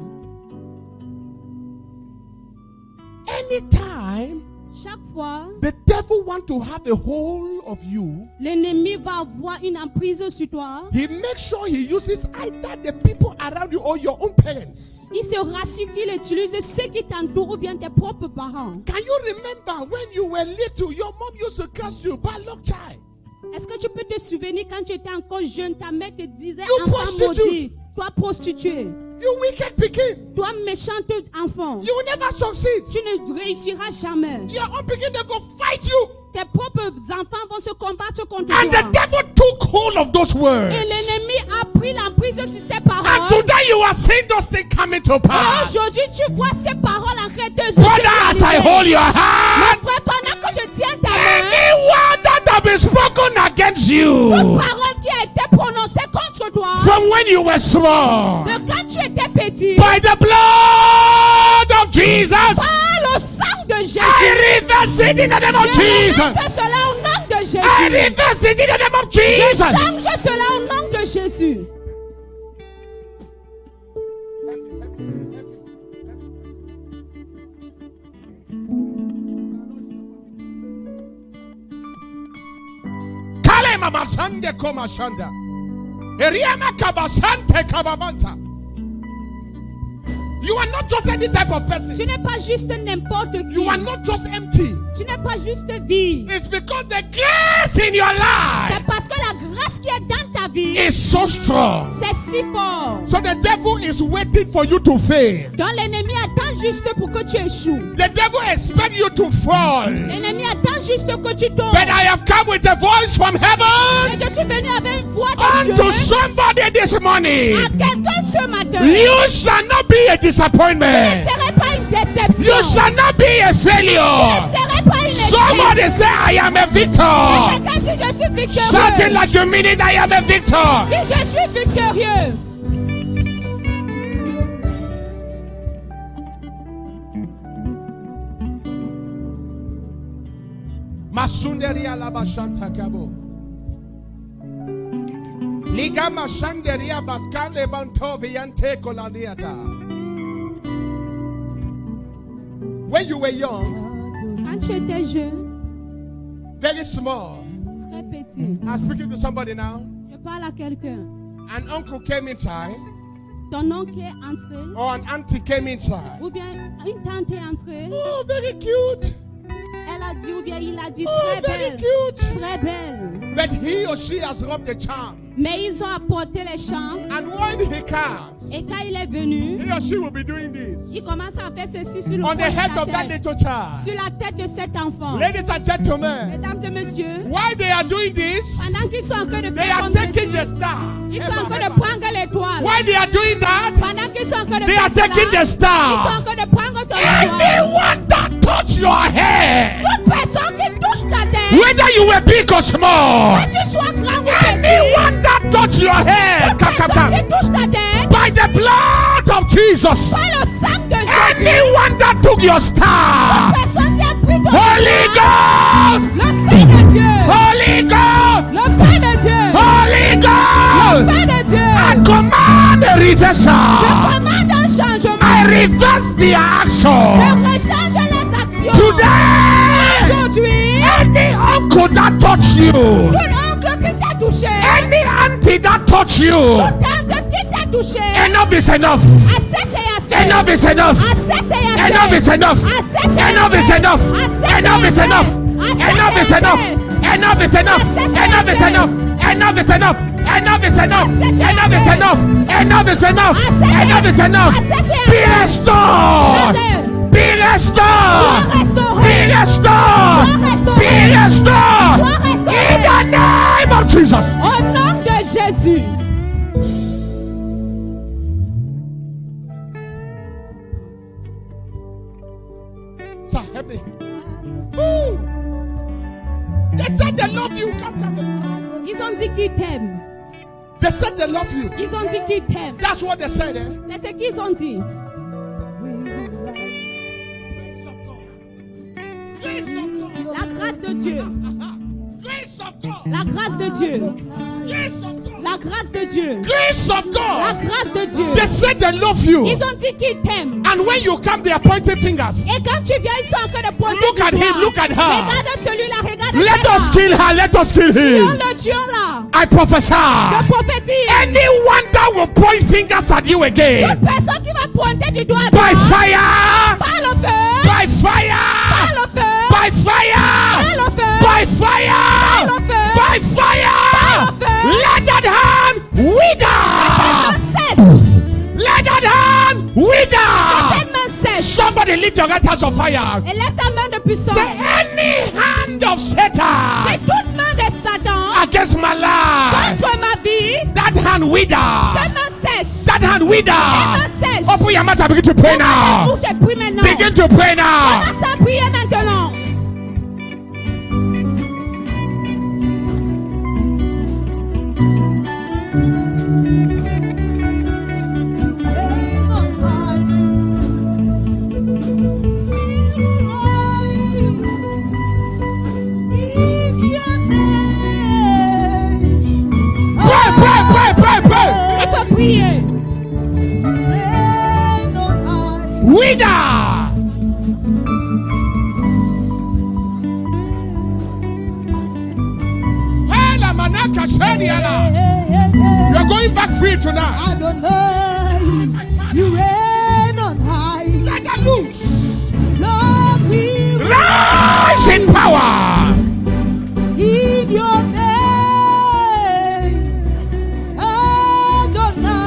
Anytime Chaque fois, the devil want to have a hold of you, l'ennemi va avoir une emprise sur toi. he makes sure he uses either the people around you or your own parents. Il se rassure qu'il utilise ceux qui t'entourent ou bien tes propres parents. Can you remember when you were little, your mom used to curse you, bad luck child? Est-ce que tu peux te souvenir quand tu étais encore jeune, ta mère te disait You enfant prostitute. maudit, toi prostituée, You wicked pikin. toi méchante enfant, You will never succeed. tu ne réussiras jamais. Your own pikin, they go fight you. Tes propres enfants vont se combattre contre And toi. the devil took hold of those words. Et l'ennemi a pris l'emprise sur ces paroles. And today you are seeing those things coming to Et pass. aujourd'hui, tu vois ces paroles en train de se Brother, as I hold your Mon hand, frère, pendant que je tiens ta main, any word that have been spoken against you toute parole qui a été prononcée contre toi, from when you were small, de quand tu étais petit, by the blood of Jesus, par le sang de Jésus, I reverse it in the name of je Jesus. reverse cela au nom de I Jésus. reverse it in the name of Je Jesus. change cela au nom de Jésus. Kale mama sande koma shanda. Eriama kabasante kabavanta. You are not just any type of Tu person. n'es pas juste n'importe qui. You are not just empty. Tu n'es pas juste vide. It's because the grace in your C'est life parce que la grâce qui est dans ta vie, is so strong. c'est si fort. So the devil is waiting for you to fail. Donc l'ennemi attend juste pour que tu échoues. The devil expects you to fall. L'ennemi attend juste que tu tombes. But I have come with a voice from Et heaven je suis venu avec une voix de unto Dieu somebody this morning. à quelqu'un ce matin. You shall not be a Ce ne disappointment. serait pas une déception. You shall not be a Ce failure. ne serait pas pas une échec. Somebody say, I am a victor. Quelqu'un dit, je suis victorieux. Something like you mean it, I am a victor. Si je suis victorieux. Masunderia labashanta kabo. Liga mashanderia baskale banto viante kolaniata. When you were young, Quand tu étais jeune, very small, très petit, I'm speaking to somebody now. je parle à quelqu'un. An uncle came inside, Ton oncle est entré, or an auntie came inside. ou bien une tante est entrée. Oh, very cute. Elle a dit, ou bien il a dit, Oh, très very belle, cute. très belle. But he or she has rubbed the charm. Mais ils ont apporté les chants. And when he comes, Et quand il est venu, he or she will be doing this il commence à faire ceci sur le on coin the de head la of that tête. little child. Sur la tête de cet enfant. Ladies and gentlemen, Mesdames et messieurs, while they are doing this, pendant qu'ils sont en train de they faire are comme taking the ceci, star. ils sont en train de prendre l'étoile. While they are doing that, Pendant qu'ils sont en train de they faire are cela, taking the ils sont star. en train de prendre ton étoile. Anyone that touch your head, Toute personne qui touche ta tête, whether you were big or small, que tu sois grand ou petit, anyone that touch your head, toute personne qui touche ta tête, by the blood of Jesus, par le sang de Jésus, anyone that took your star, personne qui a pris ton Holy étoile, Ghost, le feu de Dieu, Holy Ghost, le feu de Dieu, Holy le Ghost, feu de Dieu. I command a Je reversal. commande un changement. I reverse the Je action. rechange les actions. Today, Aujourd'hui, any uncle that touch you, tout l'oncle qui t'a touché, any auntie that touch you, tout tante qui t'a touché, enough is enough. assez c'est assez. Enough is enough. Assez c'est assez. Enough is enough. Assez c'est Enough is assez. enough. Assez Enough is c'est enough. assez. Enough is enough. Enough is enough. Enough is enough. Enough is enough. Enough is enough. Enough is enough. Enough is enough. Enough is enough. Be restored. Be restored. Be restored. Be restored. In the name of Jesus. Au nom de Jésus. Sir, help me. Ooh. They said they love you. Come. Ils ont dit qu'ils t'aiment. They said they love you. Ils ont dit qu'ils t'aiment. That's what they said, eh? C'est ce qu'ils ont dit. Grace of God. Grace of God. La grâce de Dieu. Grace of God. La grâce de Dieu. Grace of God. La grâce de Dieu. Grace of La God. grâce de Dieu. They said they love you. Ils ont dit qu'ils t'aiment. And when you come, they are pointing fingers. Et quand tu viens, ils sont en train de pointer Look du at doigt. him, look at her. Regarde celui-là, regarde Let celle-là. us kill her. Let us kill Tuons him. le tuons là. I prophesy. Je prophétise. Anyone that will point fingers at you again, Toute personne qui va pointer du doigt à by toi, fire, par le feu, by par fire, le feu, by fire, par le feu, by fire, par le feu, by fire. par le feu. Let that hand wither. sèche. Let that hand wither. Cette main sèche. Somebody lift your right hands on fire. Et lève ta main de puissance. Say any hand of C'est Satan toute main de Satan against my life. contre ma vie. That hand wither. Cette main sèche. That hand wither. main sèche. Open your mouth and begin to pray now. Bouge et prie maintenant. Begin to pray now. Commence à prier maintenant. Pray. Il faut prier. Wither. Hela manaka shediala. You're going back free tonight. Adonai, you reign on high. Let them loose. Lord, we Rise in power. in your name. Adonai,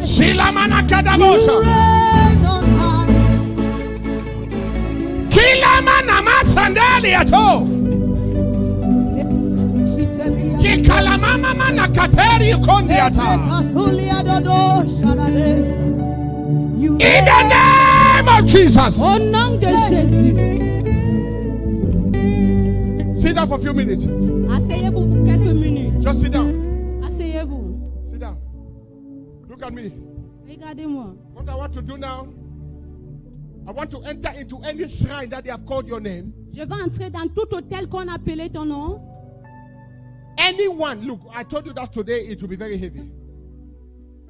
Sila manaka you dabosa. reign on high. Kila manama sandali ato. Kikala mama manakateri kondiata. You In the name of Jesus. Au nom de Jésus. Sit down for a few minutes. Asseyez-vous pour quelques minutes. Just sit down. Asseyez-vous. Sit down. Look at me. Regardez-moi. What I want to do now, I want to enter into any shrine that they have called your name. Je vais entrer dans tout hôtel qu'on a appelé ton nom. Anyone, look, I told you that today it will be very heavy.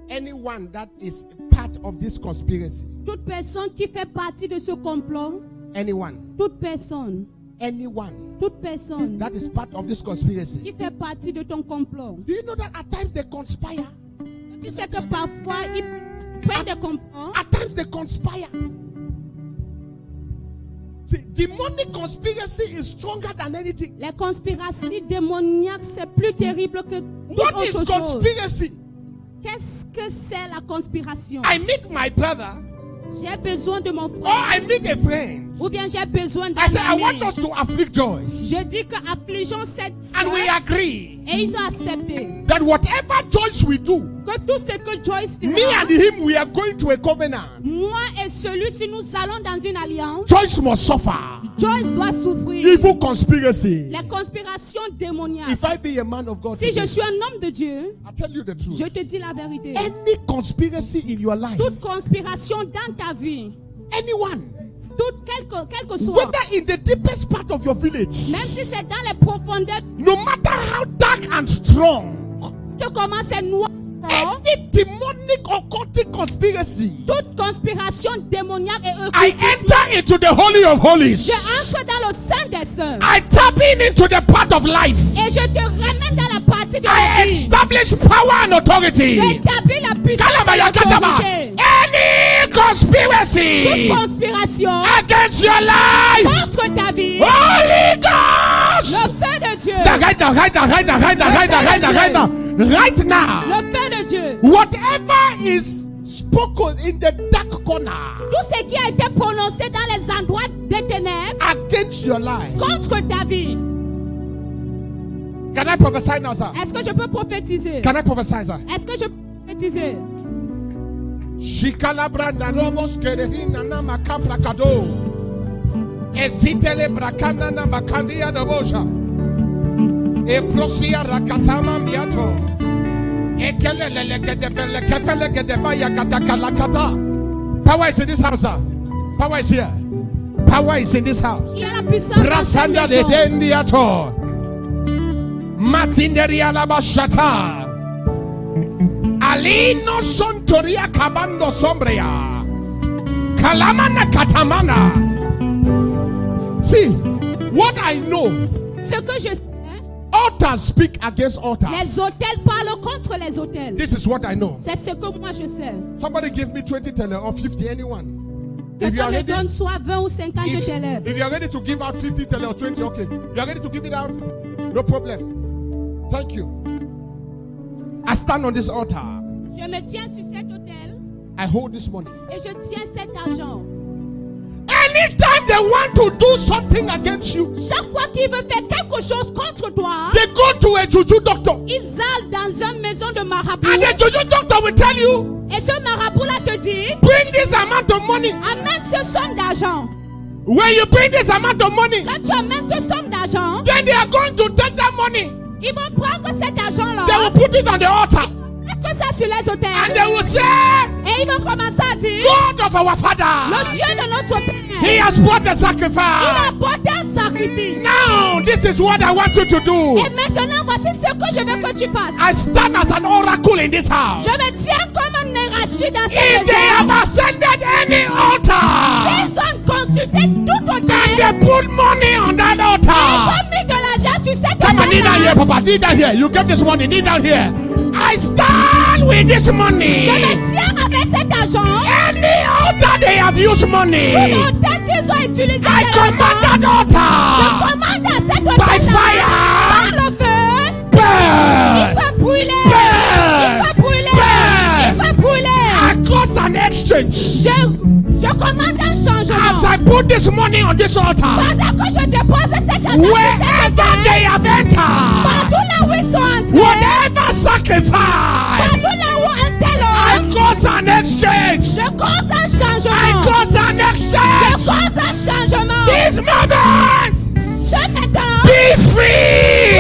Anyone that is part of this conspiracy. Toute personne qui fait partie de ce complot. Anyone. Toute personne. Anyone Toute personne that is part of this conspiracy. qui fait partie de ton complot. Do you know that at times they conspire? Tu sais que parfois ils prennent des complots. At times they conspire. See, demonic conspiracy is stronger than anything. Les conspirations démoniaques, c'est plus terrible que toute What is autre chose. conspiracy? Qu'est-ce que c'est la conspiration? I meet my brother, J'ai besoin de mon or frère. I meet a friend. Ou bien j'ai besoin d'un I say, I ami. want us to afflict Joyce. Je dis que affligeons cette And we sœur. agree Et ils ont accepté that whatever Joyce we do, que tout ce que Joyce me fera, and him, we are going to a covenant. moi et celui-ci, nous allons dans une alliance. Joyce must suffer. Joyce doit souffrir. Evil conspiracy. Les conspirations démoniaques. If I be a man of God, Si je today, suis un homme de Dieu, I tell you the truth. je te dis la vérité. Any conspiracy in your life, Toute conspiration dans ta vie, anyone, toute quelle que soit, whether in the deepest part of your village, même si c'est dans les profondeurs, no matter how dark and strong, que comment c'est noir, any demonic occultic conspiracy, toute conspiration démoniaque et I occultisme, enter into the Holy of Holies. je entre dans le sein des saints I tap into the part of life. et je te ramène dans la partie de I la vie. establish power and authority. J'établis la puissance et Kalabaya kataba. l'autorité. Any Toute conspiracy conspiration against your life, contre ta vie, Holy Ghost, le feu de Dieu, right now, right now, right now, right now, right now, right now, right now, right now. le feu de Dieu, Whatever is spoken in the dark corner tout ce qui a été prononcé dans les endroits des ténèbres against your life. contre ta vie. Can I prophesy now, sir? Est-ce que je peux prophétiser? Can I prophesy, sir? Est-ce que je peux prophétiser? Shikalabranda robos kerehina na makapra kado. Ezitele brakana na makandia dobosha. Eprosia rakatama miato. Ekelele gedebele kefele gedebaya katakalakata. Power is in this house, sir. Power is here. Power is in this house. Il y a la puissance dans cette Brasanda de maison. dendiato. Masinderia la bashata. Alino sontoria cabando sombrea. Kalamana katamana. See, what I know, Ce que je sais, altars speak against altars. les hôtels parlent contre les hôtels. This is what I know. C'est ce que moi je sais. Somebody give me 20 tele or 50, anyone. If you Quelqu'un are me ready, donne soit 20 ou 50 if télé. you are ready to give out 50 tele or 20, okay. You are ready to give it out? No problem. Thank you. I stand on this altar. Je me tiens sur cet hôtel I hold this money. et je tiens cet argent. Anytime they want to do something against you, Chaque fois qu'il veut faire quelque chose contre toi, they go to a juju doctor. ils allent dans une maison de marabout. And the juju doctor will tell you, Et ce marabout-là te dit, bring this amount of money. amène ce somme d'argent. When you bring this amount of money, Quand tu amènes ce somme d'argent, then they are going to take that money. ils vont prendre cet argent-là, They will put it on the altar. mettre ça sur les And hôtels. they will say, Et ils vont commencer à dire, God of our le Father, Dieu de notre He Père, has brought the il a sacrifice. apporté un sacrifice. Now, this is what I want you to do. Et maintenant, voici ce que je veux que tu fasses. I stand as an oracle in this house. Je me tiens comme un érachide dans cette If they have maison. ascended any altar, S'ils ont consulté tout and hôtel, they put money on that ils altar. ont mis de l'argent sur cet Come on, kneel down here, hôtel-là. Papa. Kneel down here. You get this money. Kneel down here. I stand with this money. Je me tiens avec cet argent. Any altar they have used money, Tout hôtel qu'ils ont utilisé I cet command argent, that je altar. commande à cet By hôtel-là, fire. par le feu, il Burn. va brûler. Burn. Il va brûler. Burn. Il va brûler. I cause an exchange. Je commande un changement. As I put this money on this altar, Pendant que je dépose cet argent sur cet wherever hôtel, they have entered, partout là où ils sont entrés, whatever sacrifice, partout là où un tel I homme, cause an exchange. je cause un I changement. cause an Je exchange. cause un changement. This moment, Ce matin, be Be free.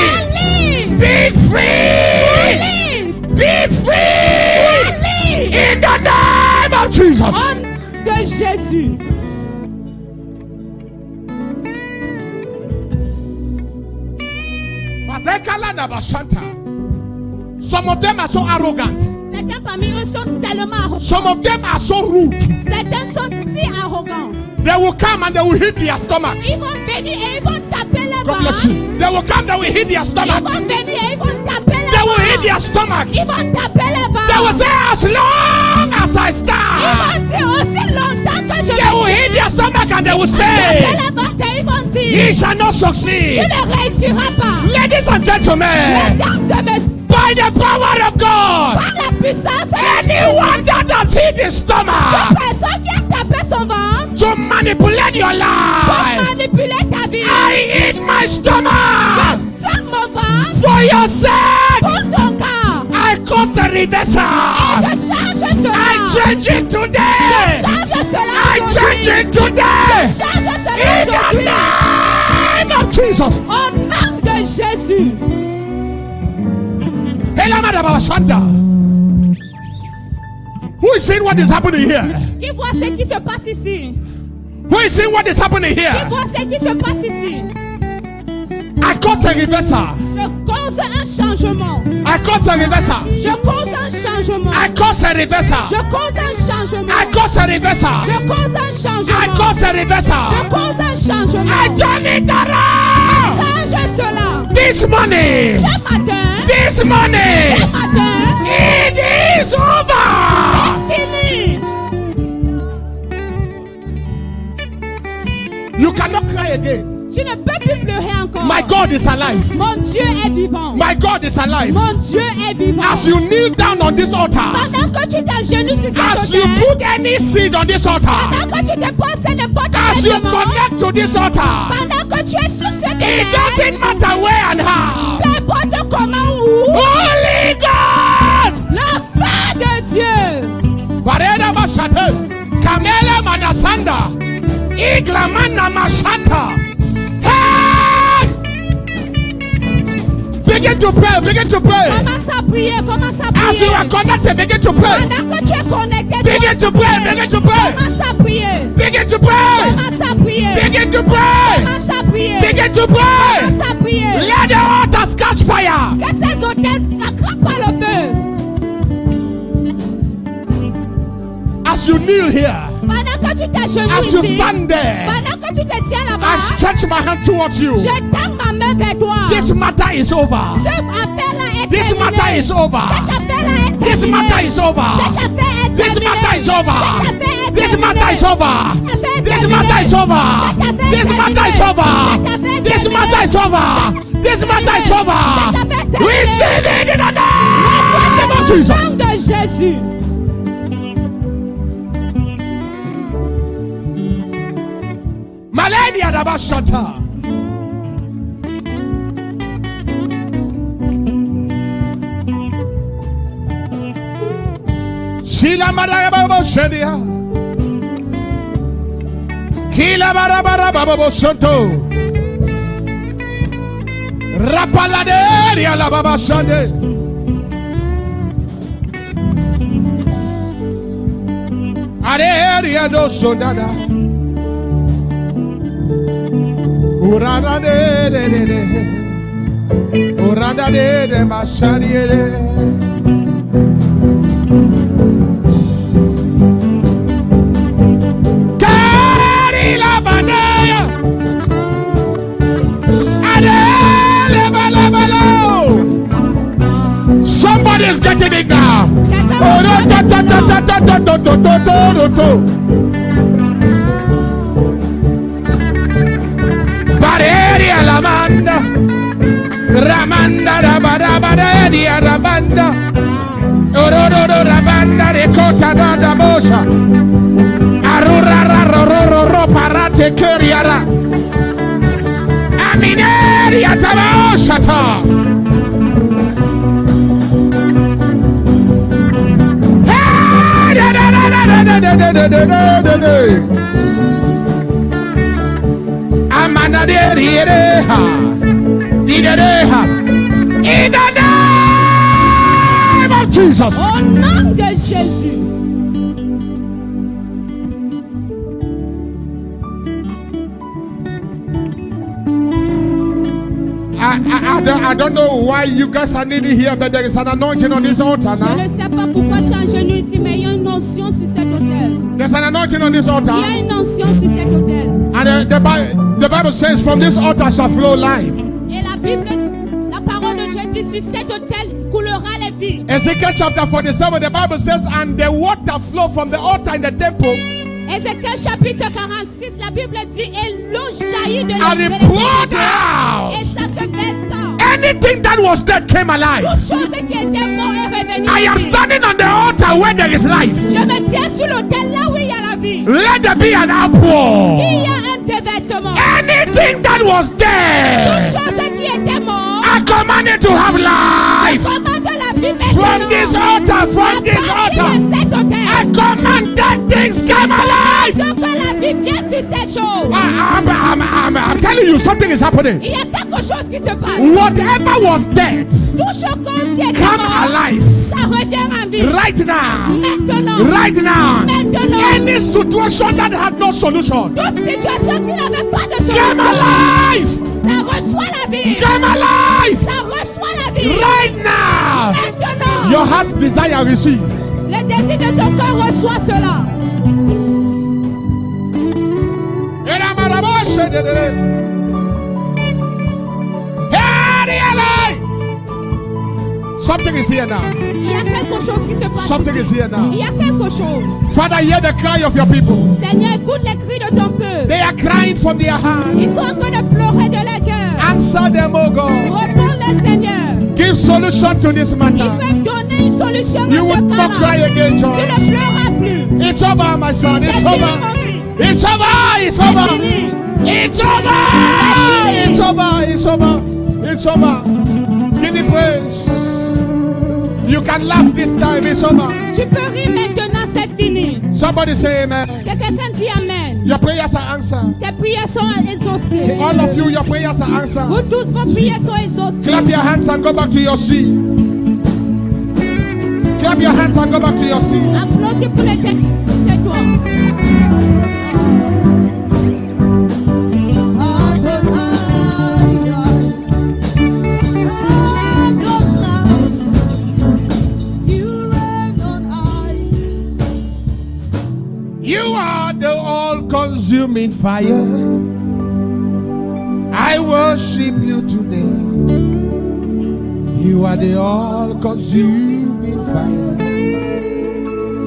Be free. Be free. In the name of Jesus. Au nom de Jésus. Some of them are so arrogant. Certains parmi eux sont tellement arrogants. Some of them are so rude. Certains sont si arrogants. They will come and they will hit their stomach. Ils vont venir et ils vont taper la God bless barre. you. They will come, they will hit their Ils stomach. vont venir et ils vont taper la They will hit barre. their stomach. Ils vont taper la They will barre. say, as long as I Ils stand. vont dire aussi longtemps que je They will hit their stomach and they will taper say, la barre. Ils vont he dire, shall not tu succeed. ne réussiras pas. Ladies and gentlemen, Mesdames et messieurs, by the power of God, par la puissance de anyone that has hit his stomach personne qui a tapé son ventre to manipulate your pour life, manipuler ta vie. I hit my stomach Je tape mon ventre for your sake. pour ton corps. I cause a reversal. Je change cela. I change it Je today. change cela I change aujourd'hui. it today. Change cela In the aujourd'hui. name of Jesus. Au nom de Jésus. Who is seeing what is happening here? Qui voit ce qui se passe ici? Who is seeing what is happening Qui here? voit ce qui se passe ici? I cause a reversal. Je cause un changement. I cause a reversal. Je cause un changement. I cause a reversal. Je cause un changement. I cause a reversal. Je cause un I changement. cause a Je reversal. cause un changement. I turn it around. Change cela. This morning. Ce matin. This morning. Ce matin. It is over. Fini. You cannot cry again. Tu ne peux plus pleurer encore. My God is alive. Mon Dieu est vivant. My God is alive. Mon Dieu est vivant. As you kneel down on this altar, Pendant que tu t'agenouilles sur cet as you autel, put any seed on this altar, pendant que tu déposes n'importe as quelle you semence, connect to this altar, pendant que tu es sur ce it terrain, doesn't matter where and how. peu importe comment ou, Holy Ghost! la paix de Dieu, Bareda Mashate, Kamele Manasanda, Iglamana Mashata. Hey! Begin to pray, begin to pray. commence à prier, commence à As you prier. are connected, begin to pray. Pendant que tu es connecté, Begin to pray, begin to pray. commence à prier, Begin to pray. commence à prier, Begin to pray. commence à prier, Begin to pray. commence à prier. Let the altars catch fire. Que ces hôtels n'attrapent pas le feu. As you kneel here, Pendant que tu t'agenouilles as you ici, stand there, pendant que tu te tiens I là-bas, stretch my hand towards you. je tends ma main vers toi. This matter is over. Ce appel est This terminé. matter is over. Cet appel est terminé. This matter is over. Cet appel est This terminé. matter is Cet over. appel est This terminé. matter is over. Cet appel est This terminé. matter is over. Cet appel est This terminé. matter is over. Cet appel est This terminé. matter is over. This matter is over. Cet appel est terminé. Receive it in the name of Au Jesus. nom de Jésus. Malenia Rabashata. Sila Marababo Shedia. Kila Barabarababo Santo. Rapaladeria la Baba Sande. Aderia no Sondada. Urana de Urana de Masariere. Kari la Badaya. Adele Balabalo. Somebody is getting it now. Bareria la manda, Ramanda rabada dia rabanda, Ororo rabanda recota da bosa, Arura parate curiara, Amineria tabosata. Amanaderiere ha. In the name of Jesus. Au nom de Jésus. I don't know why you guys are needing here, but there is an anointing on this altar Je now. ne sais pas pourquoi tu es en genou ici, mais il y a une onction sur cet autel. There's an anointing on this Il y altar. a une onction sur cet autel. And the Bible says, from this altar shall flow life. Et la Bible, la parole de Dieu dit, sur cet autel coulera les vies. Ezekiel chapter 47, the Bible says, and the water flow from the altar in the temple, Ézéchiel chapitre 46, la Bible dit, et l'eau jaillit de and it l'éternel poured Dieu. out. Et ça se versa. Anything that was dead came alive. Toute chose qui était mort est revenue. I am à vie. standing on the altar where there is life. Je me tiens sur l'autel là où il y a la vie. Let there be an Il outpour. y a un déversement. Anything that was Toute dead, chose qui était mort. I command it to have life. Commande la vie maintenant. From this altar, from this altar, De cet autel. I command dead things come alive. Donc que la vie vienne sur cette chose. I'm telling you, something is happening. Il y a quelque chose qui se passe. Whatever was dead, Toute chose qui était come mort, alive. ça revient en vie. Right now. Maintenant. Right now. Maintenant. Any situation that had no solution, Toute situation qui n'avait pas de come solution. alive. Ça reçoit la vie. Come alive. Ça reçoit la vie. Right now. Maintenant. Your heart's desire receive. Le désir de ton cœur reçoit cela. Something is here now. Il y a quelque chose qui se passe Something ici. is here now. Il y a quelque chose. Father, hear the cry of your people. Seigneur, écoute les cris de ton peuple. They are crying from their heart. Ils sont en train de pleurer de leur cœur. Answer them, oh God. Réponds-le, Seigneur. Give solution to this Il matter. peut donner une solution You à will ce not cry cas-là. again, Tu John. ne pleureras plus. It's over, my son. C'est It's fini, over. mon fils. It's over. It's C'est over. fini. It's over. It's over. It's over. It's over. Give me praise. You can laugh this time. It's over. Tu peux rire maintenant, c'est fini. Somebody say amen. Que quelqu'un dit Amen. Your prayers are answered. Tes prières sont exaucées. All of you, your prayers are Vous answered. tous, vos prières sont exaucées. Clap your hands and go back to your seat. Clap your hands and go back to your seat. Applaudis pour les têtes. C'est toi. You are the all-consuming fire. I worship you today. You are the all-consuming fire.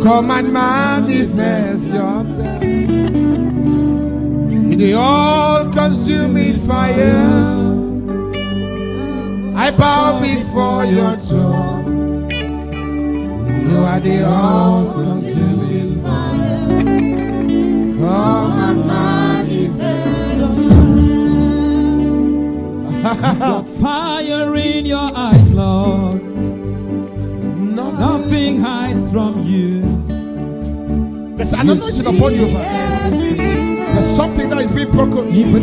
Come and manifest yourself. In the all-consuming fire, I bow before your throne. You are the all-consuming fire. Come and manifest yourself. Fire in your eyes, Lord. Nothing hides from you. There's an anointing upon you, man. There's something that is being broken. Even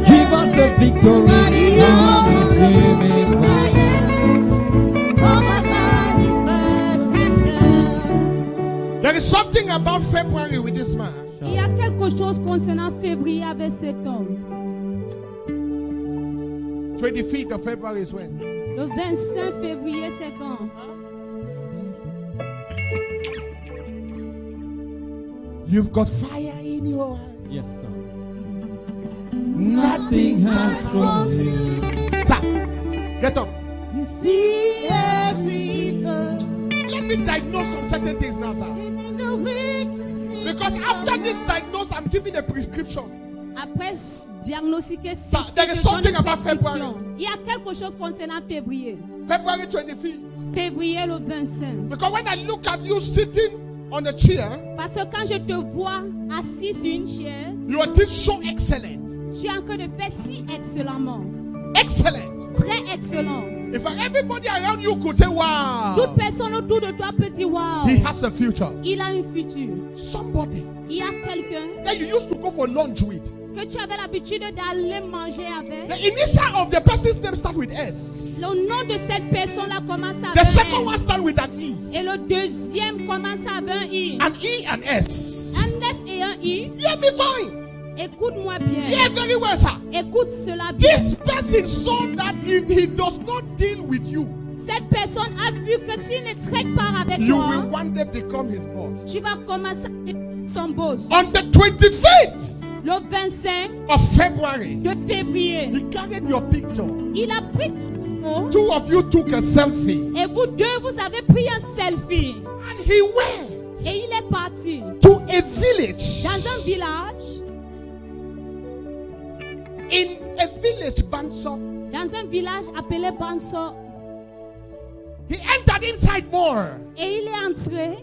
give us the victory. There is something about February with this man. Il y a quelque chose concernant février avec cet homme. 25th of February is when? Le 25 février, c'est quand? You've got fire in your eyes. yes, sir. Nothing hides from you. Sir, get up. You see everything. Let me diagnose some certain things now, sir. Because after this diagnosis, I'm giving a prescription. Après diagnostiquer Sir, there is something about prescription. Il y a quelque chose concernant février. February 25th. Février le 25. Because when I look at you sitting on a chair, Parce que quand je te vois assis sur une chaise, you are doing so excellent. tu es en train de faire si excellemment. Excellent. Très excellent. In fact, everybody around you could say, wow, Toute personne autour de toi peut dire wow. he has a future. Il a un futur. Somebody Il y a quelqu'un that you used to go for lunch with. que tu avais l'habitude d'aller manger avec. The initial of the person's name start with S. Le nom de cette personne-là commence The avec second un one S. start with an E. Et le deuxième commence avec un I. An E and S. Un S et un I. Hear me fine. Écoute-moi bien. Hear very well, sir. Écoute cela bien. This person saw that if he does not deal with you, Cette personne a vu que s'il ne traite pas avec you toi, will one day become his boss. tu vas commencer à être son boss. On the 25th Le 25 of February, de février, he carried your picture. il a pris oh, Two of you took a selfie. et vous deux, vous avez pris un selfie. And he went Et il est parti to a village. dans un village, In a village, Banso. dans un village appelé Banso. He entered inside more. Et il est entré.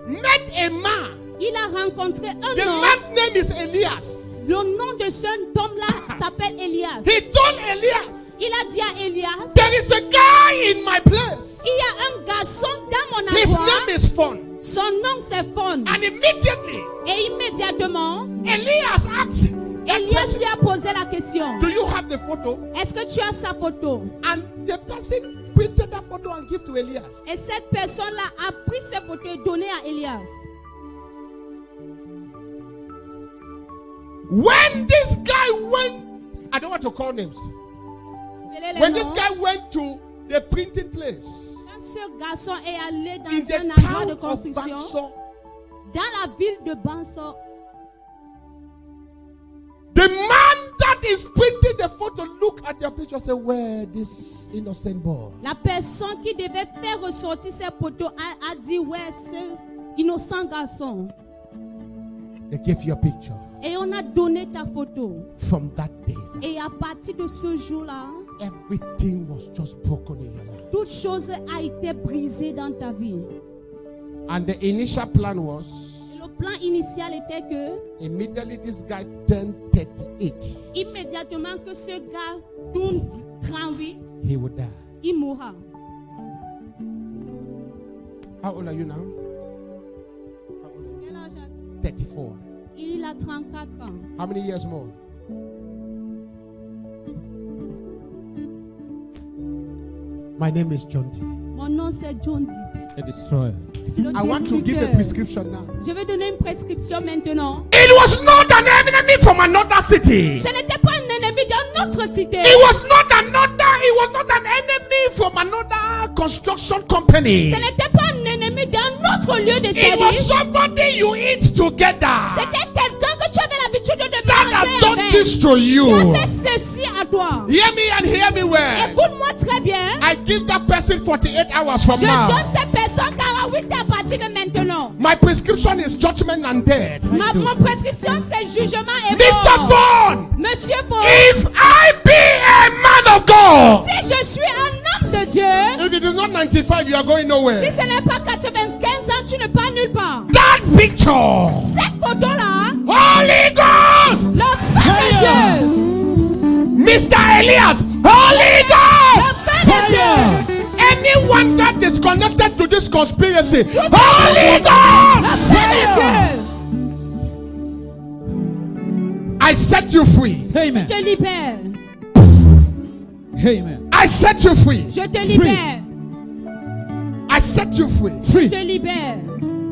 Met a man. Il a rencontré un The homme. man's name is Elias. Le nom de ce homme-là s'appelle Elias. He told Elias, Il a dit à Elias, there is a guy in my place. il y a un garçon dans mon His endroit. name is Fun. Son nom c'est Fon. And immediately, Et immédiatement, Elias asked, Elias lui a posé la question. do you have the photo? Est-ce que tu as sa photo? And the person printed that photo and gave to Elias. Et cette personne-là a pris ses photos et donné à Elias. When this guy went, I don't want to call names. Appelez les When this noms. guy went to the printing place Quand ce garçon est allé in dans the un endroit de town of construction, Banso, dans la ville de Banso, the man that is printing the photo look at your picture and say, where this innocent boy? la personne qui devait faire ressortir ses photos a dit, ouais, ce innocent garçon. They gave you a picture. Et on a donné ta photo. From that day, sir, Et à partir de ce jour-là, everything was just broken in your life. toute chose a été brisée dans ta vie. And the initial plan was, Et le plan initial était que, immediately this guy turned 38, immédiatement que ce gars tourne 38, he would die. il mourra. How old are you now? How old are you? Quel âge as-tu? 34. Il a 34 ans. How many years more? My name is John T. Mon nom c'est John D. A destroyer. Le I want to give a destructeur. prescription now. Je vais donner une prescription maintenant. It was not an enemy from another city. Ce n'était pas un ennemi d'une autre cité. It was not an enemy from another construction company. Ce n'était pas un ennemi d'un autre lieu de It was service. somebody you eat together C'était quelqu'un que tu avais l'habitude de that has manger done avec. this to Qui you. a fait ceci à toi. Hear me and hear me well. Écoute-moi très bien. I give that person 48 hours from Je now. donne cette personne 48 à partir de maintenant. My prescription is judgment and death. Mon prescription, c'est jugement et Mr. mort. Vaughn, Monsieur Paul, if I be a man of God, si je suis un homme de Dieu, if it is not 95, you are going si nowhere. ce n'est pas 95 ans, tu ne pars nulle part. That picture, Cette photo-là, Holy Ghost, le feu de Dieu, Mr. Elias, Holy le Ghost, feu de Dieu, anyone that is connected to this conspiracy, Holy le Ghost, feu de Dieu, I set you free. Amen. te libère. Amen. I set you free. Je te libère. I set you free. Je Free. te libère.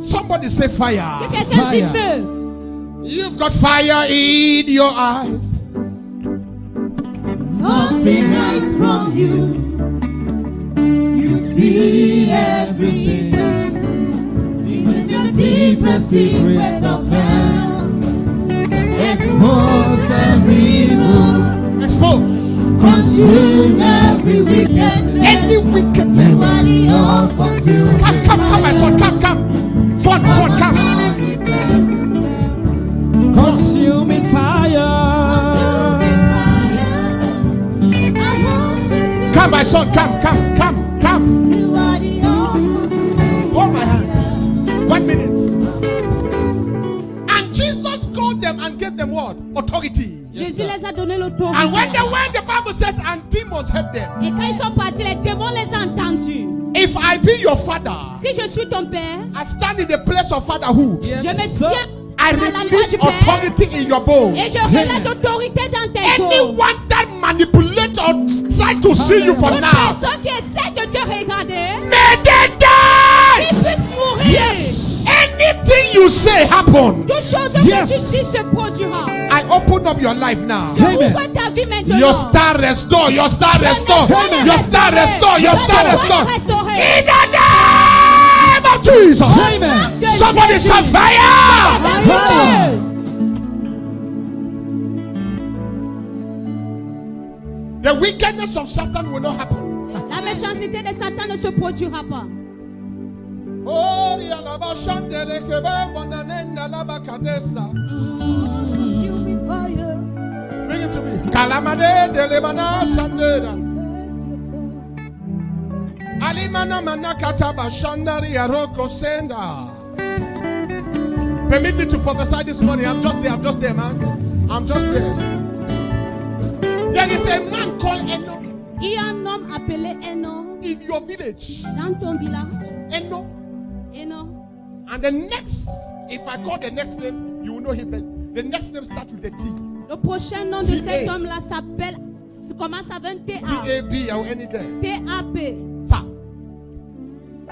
Somebody say Que fire. quelqu'un dit Fire. feu. You've got fire in your eyes. Nothing hides from you. You see everything. Even the deepest secrets of man. Expose every evil. Expose Consume every wickedness. any wickedness. Body all consumed. Come, my son, come. Fun, come. Consuming fire. Come, my son, come. You are the all-consuming. Hold my hand. 1 minute. And Jesus called them and gave them what? authority. Jésus sir. les a donné And l'autorité. when the Bible says, and demons heard them. Et quand ils sont partis, les démons les ont entendus. If I be your father, Si je suis ton père, I stand in the place of fatherhood. Yes, je me sir. tiens I à la loi release du père authority in your bones. et je relâche autorité dans tes os. Anyone that manipulates or try to see you from Toute now, personne qui essaie de te regarder, may they die. qu'ils puissent mourir. Anything you say happen. Toute chose que Yes. tu dis se produira. I open up your life now. Je Amen. ouvre ta vie maintenant. Your star restore. Your star restore. Amen. Your star restore. Your star restore. Restaurer. In the name of Jesus. Amen. De Somebody Jésus. shout fire. Fire. The wickedness of Satan will not happen. La méchanceté de Satan ne se produira pas. Oh, yalaba shandele kebe monanenda laba kadesa. Consuming fire. Bring it to me. Kalamade delebana shandera. Alimana manakata bashandari yaroko senda. Permit me to prophesy this morning. I'm just there, man. I'm just there. There is a man called Eno Il y a un homme appelé Eno in your village. dans ton village. Eno. Eno. And the next, if I call the next name, you will know him. But the next name starts with a T. Le prochain nom de T.A. cet homme-là s'appelle, commence avec un T-A. T-A-B or any day. T-A-P. Sir.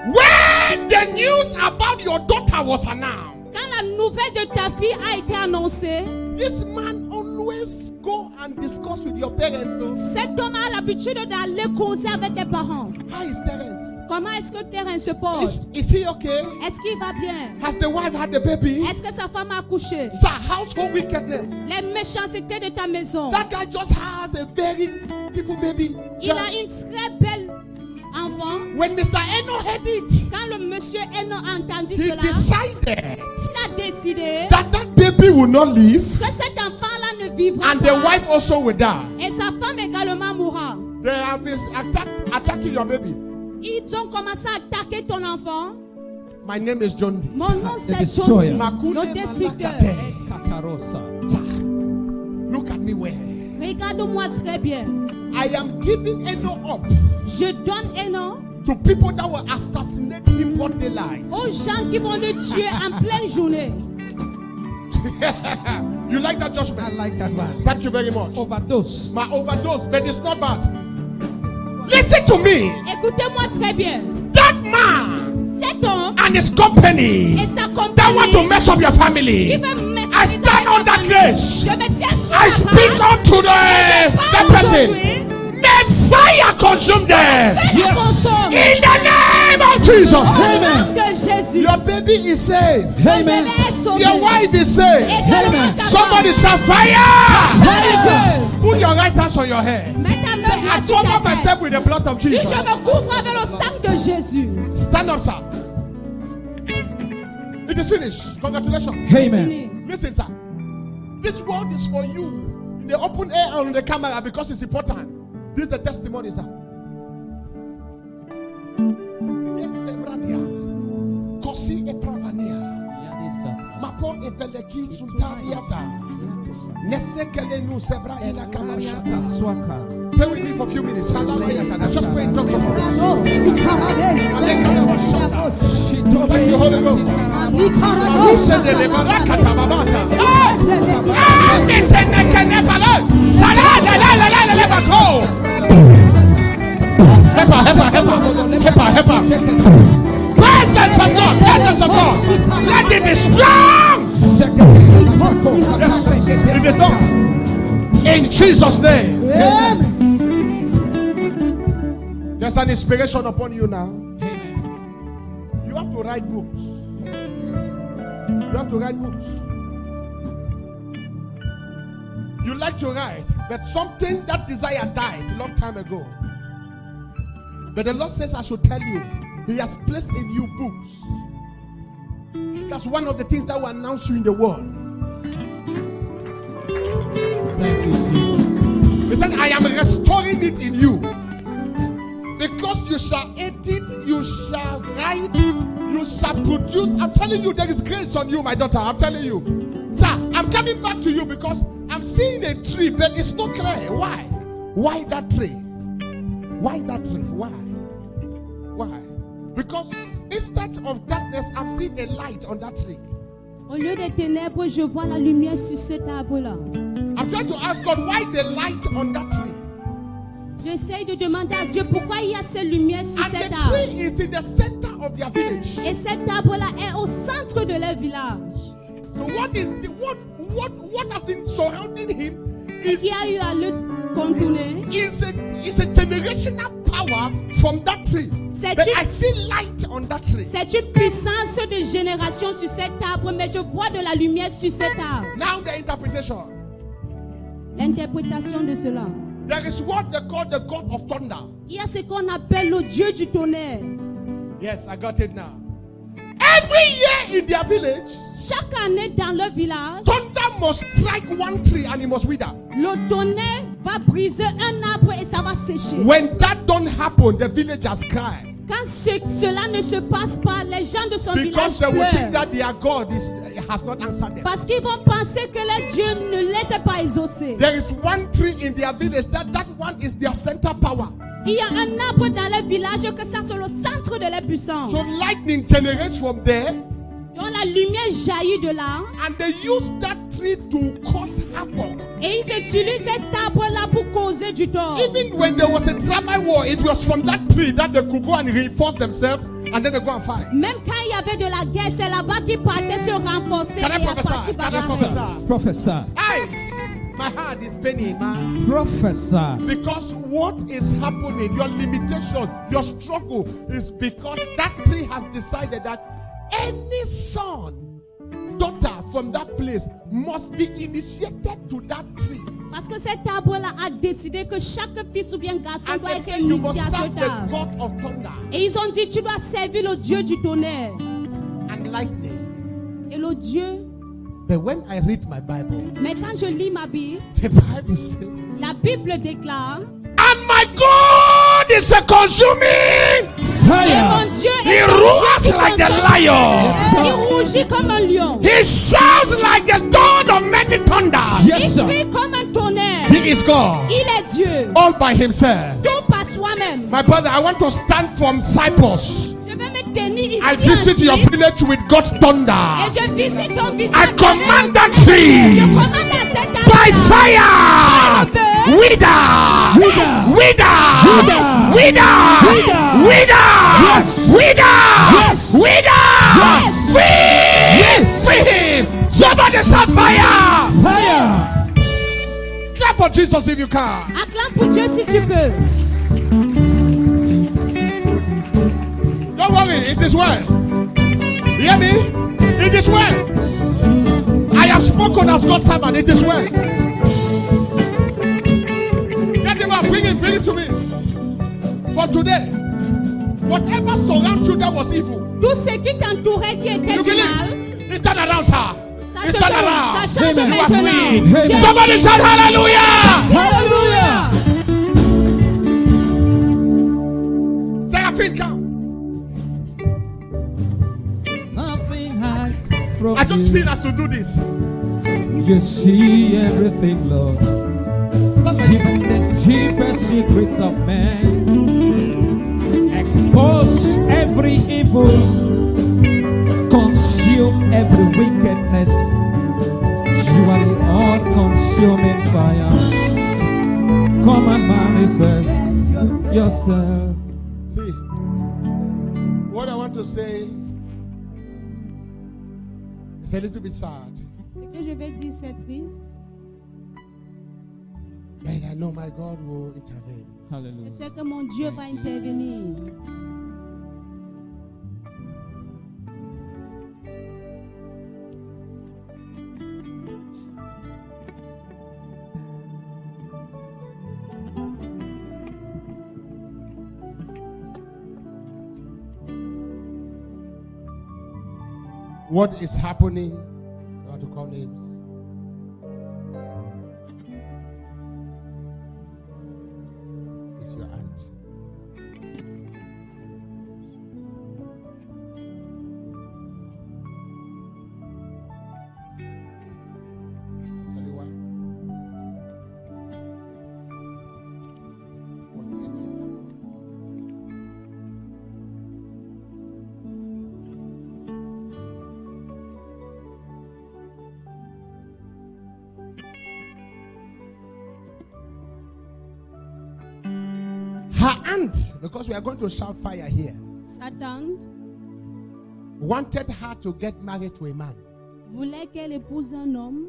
When the news about your daughter was announced, Quand la nouvelle de ta fille a été annoncée, this man always go and discuss with your parents. So, cet homme a l'habitude d'aller causer avec tes parents. how is Terence? Comment est-ce que Terrain se porte? Is he okay? Est-ce qu'il va bien? Has the wife had the baby? Est-ce que sa femme a accouché? Sir, household wickedness. Les méchancetés de ta maison. That guy just has a very beautiful baby. Il a une très belle enfant. When Mr. Eno heard it, Quand le monsieur Eno a entendu he cela, decided il a décidé that baby will not live que cet enfant-là ne vivra and the pas. wife also will die. Et sa femme également mourra. They have been attacking your baby. Ils ont commencé à attaquer ton enfant. My name is John D. Mon nom c'est destroyer. John, Makule le destructeur. Malakate. Katarosa. Look at me well. Regarde-moi très bien. I am giving Eno up Je donne Eno to people that will assassinate him broad daylight. aux gens qui vont le tuer en pleine journée. You like that I judgment? like that one. Thank you very much. Overdose. My overdose, but it's not bad. Listen to me. Écoutez-moi très bien. That man Cet homme and his company et sa that want to compagnie mess up your qui family. veut me I stand on that grace. Je me tiens sur I la speak grâce. unto that person. May fire consume them. In the name of Jesus. Au nom de Jésus. Your baby is saved. Ton Amen. bébé est sauvé. Your wife is saved. Également ta Somebody femme. shout fire. Fire. Put your right hands on your head. Mets ta main Say, I sur ta cover tête. myself with the blood of Dis, Jesus. je me couvre avec le sang de Jésus. Stand up, sir. It is finished. Congratulations. Amen. Listen, sir. This word is for you in the open air and on the camera because it's important. This is the testimony, sir. Yes, Bradia. Kosi e pravania. Mapon e veleki suntariata. Nesekele nu sebra ila kamashata. Pray with me for a few minutes. Hallelujah. Just pray in tongues of praise. Thank you, Holy Ghost. Who said the Barakata Babata? Presence of God, presence of God. Let it be strong. Yes, it is done. In Jesus' name. There's an inspiration upon you now. You have to write books. You have to write books. You like to write, but something that desire died a long time ago. But the Lord says I should tell you, He has placed in you books. That's one of the things that will announce you in the world. Thank you, Jesus. He said, I am restoring it in you. Because you shall edit, you shall write, you shall produce. I'm telling you, there is grace on you, my daughter. I'm telling you. Sir, I'm coming back to you because I'm seeing a tree, but it's not clear. Why? Why that tree? Why that tree? Why? Why? Because instead of darkness, I'm seeing a light on that tree. Au lieu des ténèbres, je vois la lumière sur cet arbre-là. I'm trying to ask God, why the light on that tree? J'essaye de demander à Dieu pourquoi il y a cette lumière sur And cet the arbre. tree is in the center of their village. Et cet arbre-là est au centre de leur village. So what has been surrounding him is Qui a eu à le contourner. is a generational power from that tree. C'est But une- I see light on that tree. C'est une puissance de génération sur cet arbre, mais je vois de la lumière sur cet arbre. Now the interpretation. L'interprétation de cela. There is what they call the God of thunder. Il y a ce qu'on appelle le Dieu du tonnerre. Yes, I got it now. Every year in their village, Chaque année dans le village, thunder must strike one tree and it must wither. le tonnerre va briser un arbre et ça va sécher. When that don't happen, the villagers cry. Quand cela ne se passe pas, les gens de son Because village they will think pleurent. that their God has not answered them. Parce qu'ils vont penser que leur Dieu ne laisse pas exaucer. There is one tree in their village that one is their center power. Il y a un arbre dans le village que ça c'est le centre de la puissance. So lightning generates from there, Donc la lumière jaillit de là and they use that tree to cause havoc. et ils utilisent cet arbre-là pour causer du tort. Even when there was a tribal war, it was from that tree that they could go and reinforce themselves, and then they go and fight. Même quand il y avait de la guerre, c'est là-bas qu'ils partaient se renforcer Can I et à prophesy? partir Can I bagarrer. prophesy? Prophesy. My heart is paining, man. Prophesy. Because what is happening, your limitation, your struggle, is because that tree has decided that any son, daughter from that place must be initiated to that tree. Parce que cet arbre-là a décidé que chaque fils ou bien garçon And doit they être say you must initié à serve cet the arbre. God of thunder Et ils ont dit, tu dois servir le Dieu du tonnerre and lightning. et le Dieu. But when I read my Bible, Mais quand je lis ma Bible, the Bible says, la Bible déclare, and my God is a consuming. et mon Dieu He est un Dieu roars qui like a consomme. lion. Il rougit comme un lion. He shouts like the God of many thunder. Yes, Il sir. crie comme un tonnerre. He is God Il est Dieu. all by himself. Tout par soi-même. My brother, I want to stand from Cyprus. Je vais me tenir ici. I en visit your Suisse, village with God's et thunder. je visite ton visage. I command that Je tree commande à cet arbre by fire. Wither. Wither. Wither. Wither. Yes. Free. Somebody shout fire. Fire. Clap for Jesus if you can. Acclame pour Dieu si tu peux. Don't worry, it is well. You hear me? It is well. I have spoken as God's servant. It is well. Get him up. Bring it to me. For today, whatever surrounds you that was evil, Tout ce qui t'entourait qui était you du mal, believe? It's turned around, sir. ça It's se turned tourne, around. ça change Amen. You are maintenant. free. Dieu- Somebody shout hallelujah. Hallelujah. Seraphim, come. Nothing hides from I just you. feel us to do this. You see everything, Lord. Stand like Even this. the deepest secrets of man. Expose every evil. Consume every wickedness. You are the all-consuming fire. Come and manifest yourself. See, what I want to say is a little bit sad, Ce que je vais dire, c'est triste. but I know my God will intervene. Je Hallelujah. sais que mon Dieu va intervenir. What is happening? You want to call names? It's your aunt. Tell you why? Her aunt, because we are going to shout fire here, Sa tante wanted her to get married to a man. voulait qu'elle épouse un homme.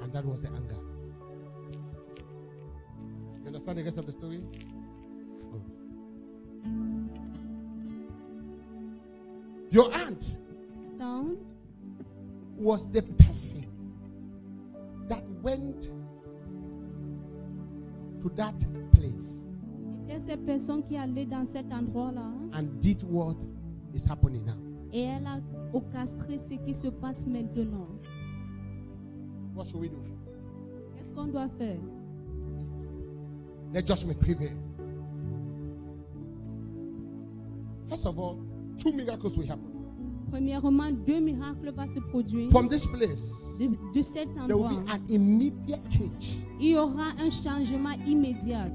And that was the anger. You understand the rest of the story? Good. Your aunt Tante was the person that went to that place était cette personne qui allait dans cet endroit-là and did what is happening now. et elle a orchestré ce qui se passe maintenant. What should we do? Qu'est-ce qu'on doit faire? Let judgment prevail. First of all, 2 miracles will happen. Premièrement, 2 miracles vont se produire. From this place, De cet there will endroit, be an immediate change. il y aura un changement immédiat.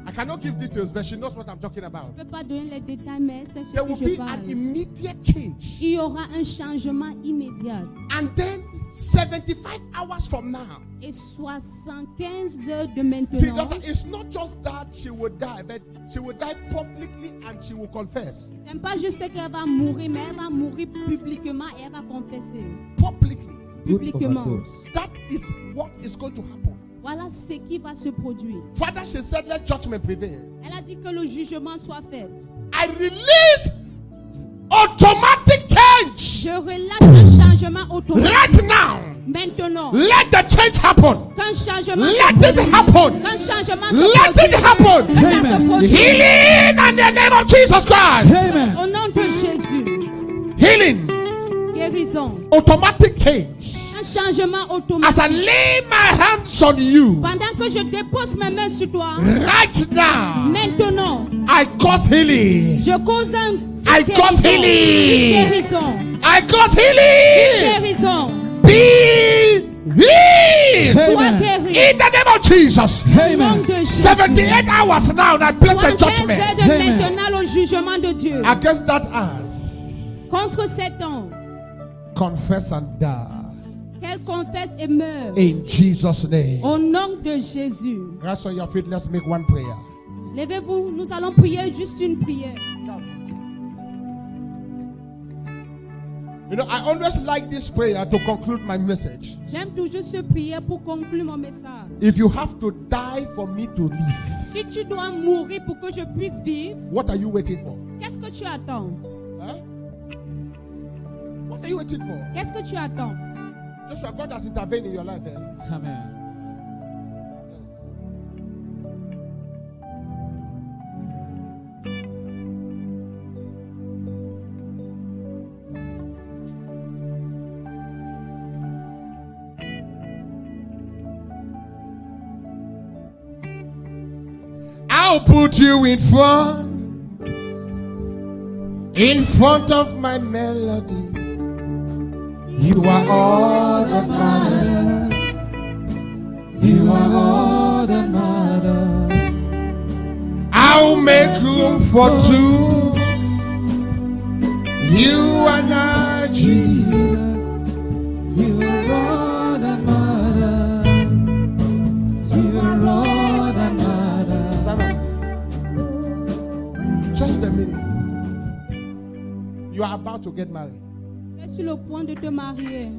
I cannot give details, but she knows what I'm talking about. Je ne peux pas donner les détails, mais c'est ce There que will je be parle. an immediate change. Il y aura un changement immédiat. And then 75 hours from now. Et 75 heures de See, maintenant, daughter, it's not just that she will die, but she will die publicly and she will confess. ce n'est pas juste qu'elle va mourir, mais elle va mourir publiquement et elle va confesser. Publicly. Publiquement. That is what is going to happen. Voilà ce qui va se produire. Father, she said, let judgment prevail. Elle a dit que le jugement soit fait. I release automatic change Je relâche un changement automatique. right now. Maintenant, Let the change happen. qu'un changement Let se it produise. happen. Qu'un changement se Let produise. it happen. Que ça se Amen. produise. Healing in the name of Jesus Christ. Amen. Au nom de Jésus, Healing. guérison. Automatic change. Un changement As I automatique. lay my hands on you Pendant que je dépose mes mains sur toi, right now, maintenant, I cause healing. je cause I cause healing. guérison. I cause healing. Guérison. Be healed. Sois Amen. guéri. In the name of Jesus. Au nom Amen. de Jésus. 78 hours now that blessed 75 judgment heures de Amen. maintenant le jugement de Dieu. against that aunt. Contre cet homme, Confess and die. qu'elle confesse et meurt. In Jesus' name. Au nom de Jésus. Rise on your feet. Let's make one prayer. Levez-vous, nous allons prier juste une prière. You know, I always like this prayer to conclude my message. J'aime toujours ce prière pour conclure mon message. If you have to die for me to live, Si tu dois mourir pour que je puisse vivre, what are you waiting for? qu'est-ce que tu attends? Huh? What are you waiting for? Qu'est-ce que tu attends? Joshua, God has intervened in your life. Eh? Amen. I'll put you in front of my melody. You are all that matters. You are all that matters. I'll make room for two. You and I, Jesus. You are all that matters. You are all that matters. Stand up. Just a minute. You are about to get married. Tu es sur le point de te marier.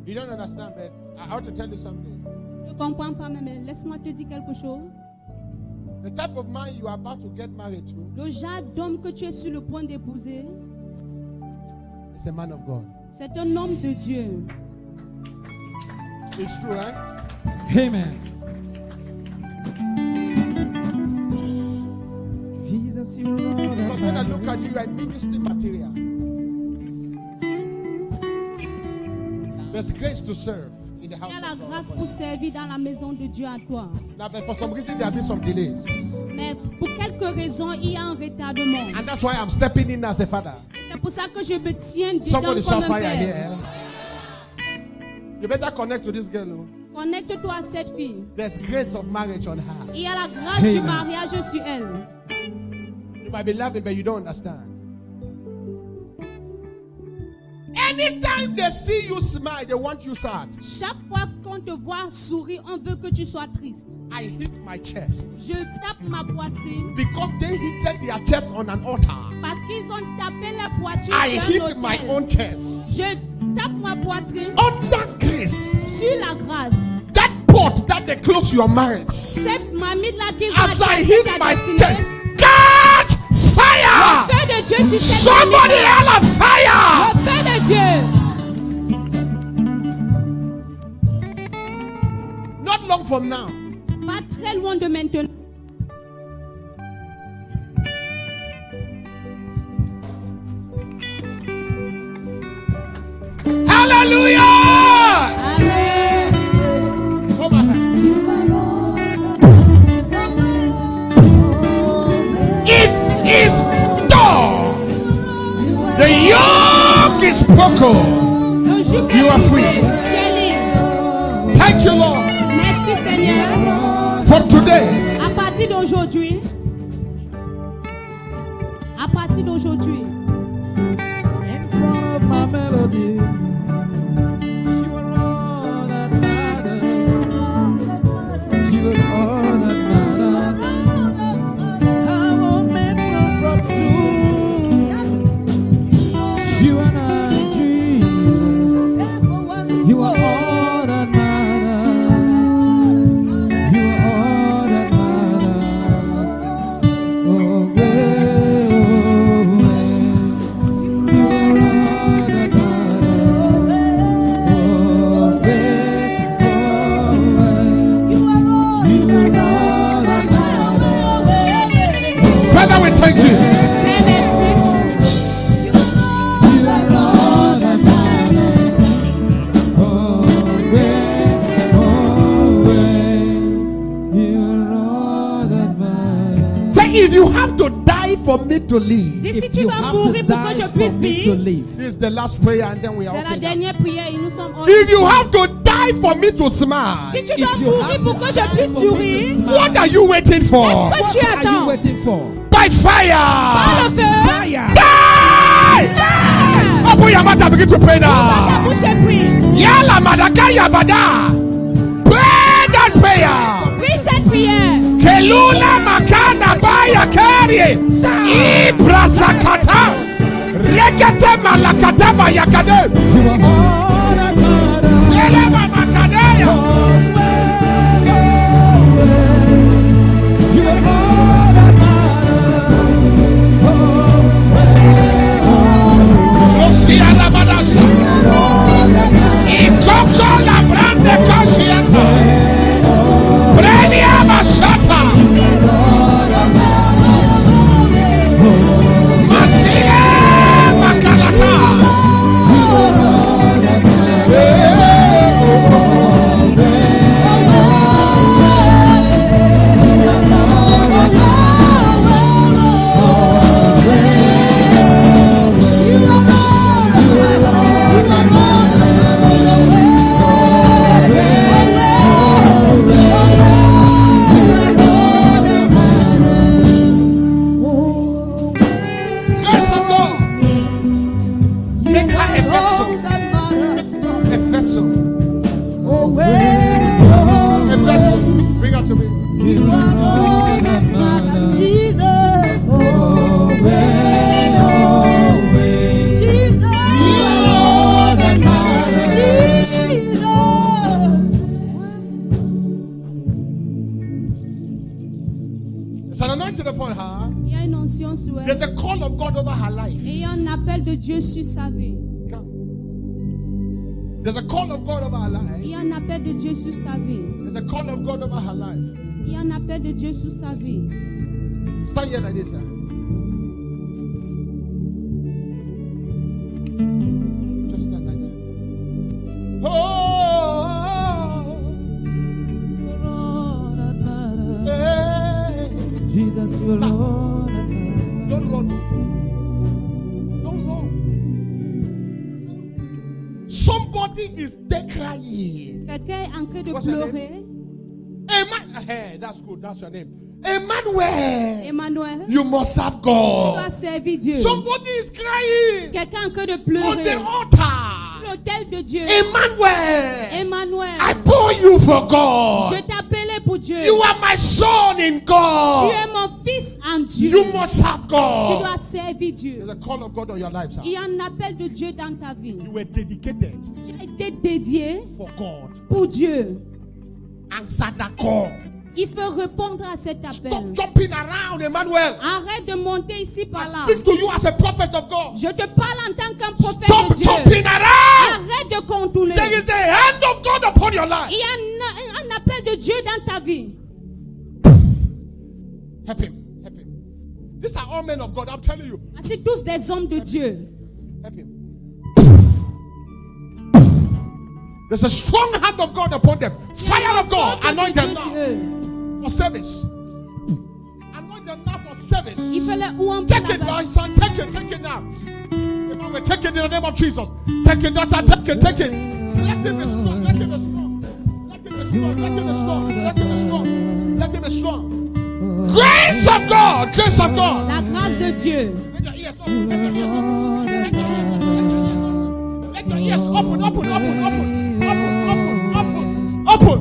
You don't understand, but I ought to tell you something. Je ne comprends pas, mais laisse-moi te dire quelque chose. The type of man you are about to get married to Le genre d'homme que tu es sur le point d'épouser, is a man of God. c'est un homme de Dieu. It's true, right? Amen. Jesus, you are all that Because when I look matters. at you, you are ministry material. There's grace to serve in the Il house y a la of grâce God. pour servir dans la maison de Dieu à toi. Now, but for some reason, there have been some delays. Mais pour quelques raisons, il y a un retardement. And that's why I'm stepping in as a father. Et c'est pour ça que je me tiens dedans Somebody comme shout un fire père. here. You better connect to this girl. Oh. Connecte-toi à cette fille. There's grace of marriage on her. Il y a la grâce du Amen. mariage sur elle. You might be laughing, but you don't understand. Anytime they see you smile, they want you sad. Chaque fois qu'on te voit sourire, on veut que tu sois triste. I hit my chest Je tape ma poitrine because they hit their chest on an altar. parce qu'ils ont tapé la poitrine I sur un hit autel. my own chest Je tape ma poitrine under grace. sur la grâce. That pot that they close your marriage. Cette mamie-là qui As I a hit ta my destinée, chest, catch fire! le feu de Dieu sur cette Somebody mamie-là. yell a fire! Le feu de Dieu. Not long from now, Pas très loin de maintenant. hallelujah! Amen. Hold my hand. It is done. The yoke is broken. Le joug You are est free. brisé. Tu es libre. Thank you, Lord, Merci Seigneur. for today. À partir d'aujourd'hui, In front of my melody, you are all that matters. You are all that matters. I will make room from two. You and I, Jesus. You are all that matters. You are all that matters. Oh, babe, oh, babe. You are all that matters. Oh, babe, oh, babe. You are all that matters. Father, we thank you. Père, merci. You are all that matters. Oh, babe, oh, babe. You are all that matters. Say, if you have to die for me to live, Dis si If tu you dois have to mourir pour que die je for puisse me to vivre, live, this is the last prayer, and then we are c'est la okay. Now. dernière prière et nous sommes hors If de you champ. have to die for me to smile, Si tu dois If you mourir have pour to que je die puisse for me to sourire, smile, what are you waiting for? qu'est-ce que tu what are you attends? waiting for? By Par fire! le feu. Fire! Die! Ah! Open your mouth and begin to pray Ta now. bouche est prise. Yala madaka yabada. Pray that prayer. Prie cette prière. Kelula makana baya kerie. Ibrasakata. Rekete malakata bayakade. You are all that matters. Elema makadeya. You are all that matters. Osiala badasa. Ikoko la brande kosiata. Brenia basata. Masile makalata. Grace of God. Make her a vessel. A vessel. A vessel. Bring her to me. You are all that matters. Jesus. Oh, way, oh, way. Jesus. You are all that matters. There's an anointing upon her. Il y a une onction sur elle. There's a call of God over her life. Et il y a un appel de Dieu sur sa vie. Come. There's a call of God over her Il life. y a un appel de Dieu sur sa vie. There's a call of God over her life. Il y a un appel de Dieu sur sa vie. Stand here like this, sir. Just stand like that. Oh, You are all that matters. hey. Jesus, you are Stop. all that matters. Don't run. Don't run. Somebody is there crying. Quelqu'un est en train de What's your pleurer. Amen. Hey, that's good. That's your name. Emmanuel, Emmanuel, you must serve tu dois God. servir Dieu. Somebody is crying Quelqu'un en train de on the pleurer. altar. L'autel de Dieu. Emmanuel, I Emmanuel, bore you for je God. t'appelais pour Dieu. You are my son in Tu God. es mon fils en Dieu. You must serve Tu God. dois servir Dieu. There's a call of God on your life, sir. Il y a un appel de Dieu dans ta vie. You were dedicated Tu as été dédié for God. pour Dieu. Answer that call. Il faut répondre à cet appel. Stop jumping around, Emmanuel. Arrête de monter ici par là. I speak to you as a prophet of God. Je te parle en tant qu'un prophète Stop de Dieu. jumping around. Arrête de contourner. There is a hand of God upon your life. Il y a un appel de Dieu dans ta vie. Help him. Help him. These are all men of God. I'm telling you. C'est tous des hommes de Dieu. Help him. There's a strong hand of God upon them. Fire of God. Anoint them now for service. Anoint them now for service. Il fallait où on Take it, my son. Take it now. Emmanuel, take it in the name of Jesus. Take it, daughter. Take it. Let him be strong. Let him be strong. Let him be strong. Let him be strong. Let him be strong. Let him be strong. Grace of God. Grace of God. La grâce de Dieu. Let your ears open. Let your ears open. Let your ears open. Open.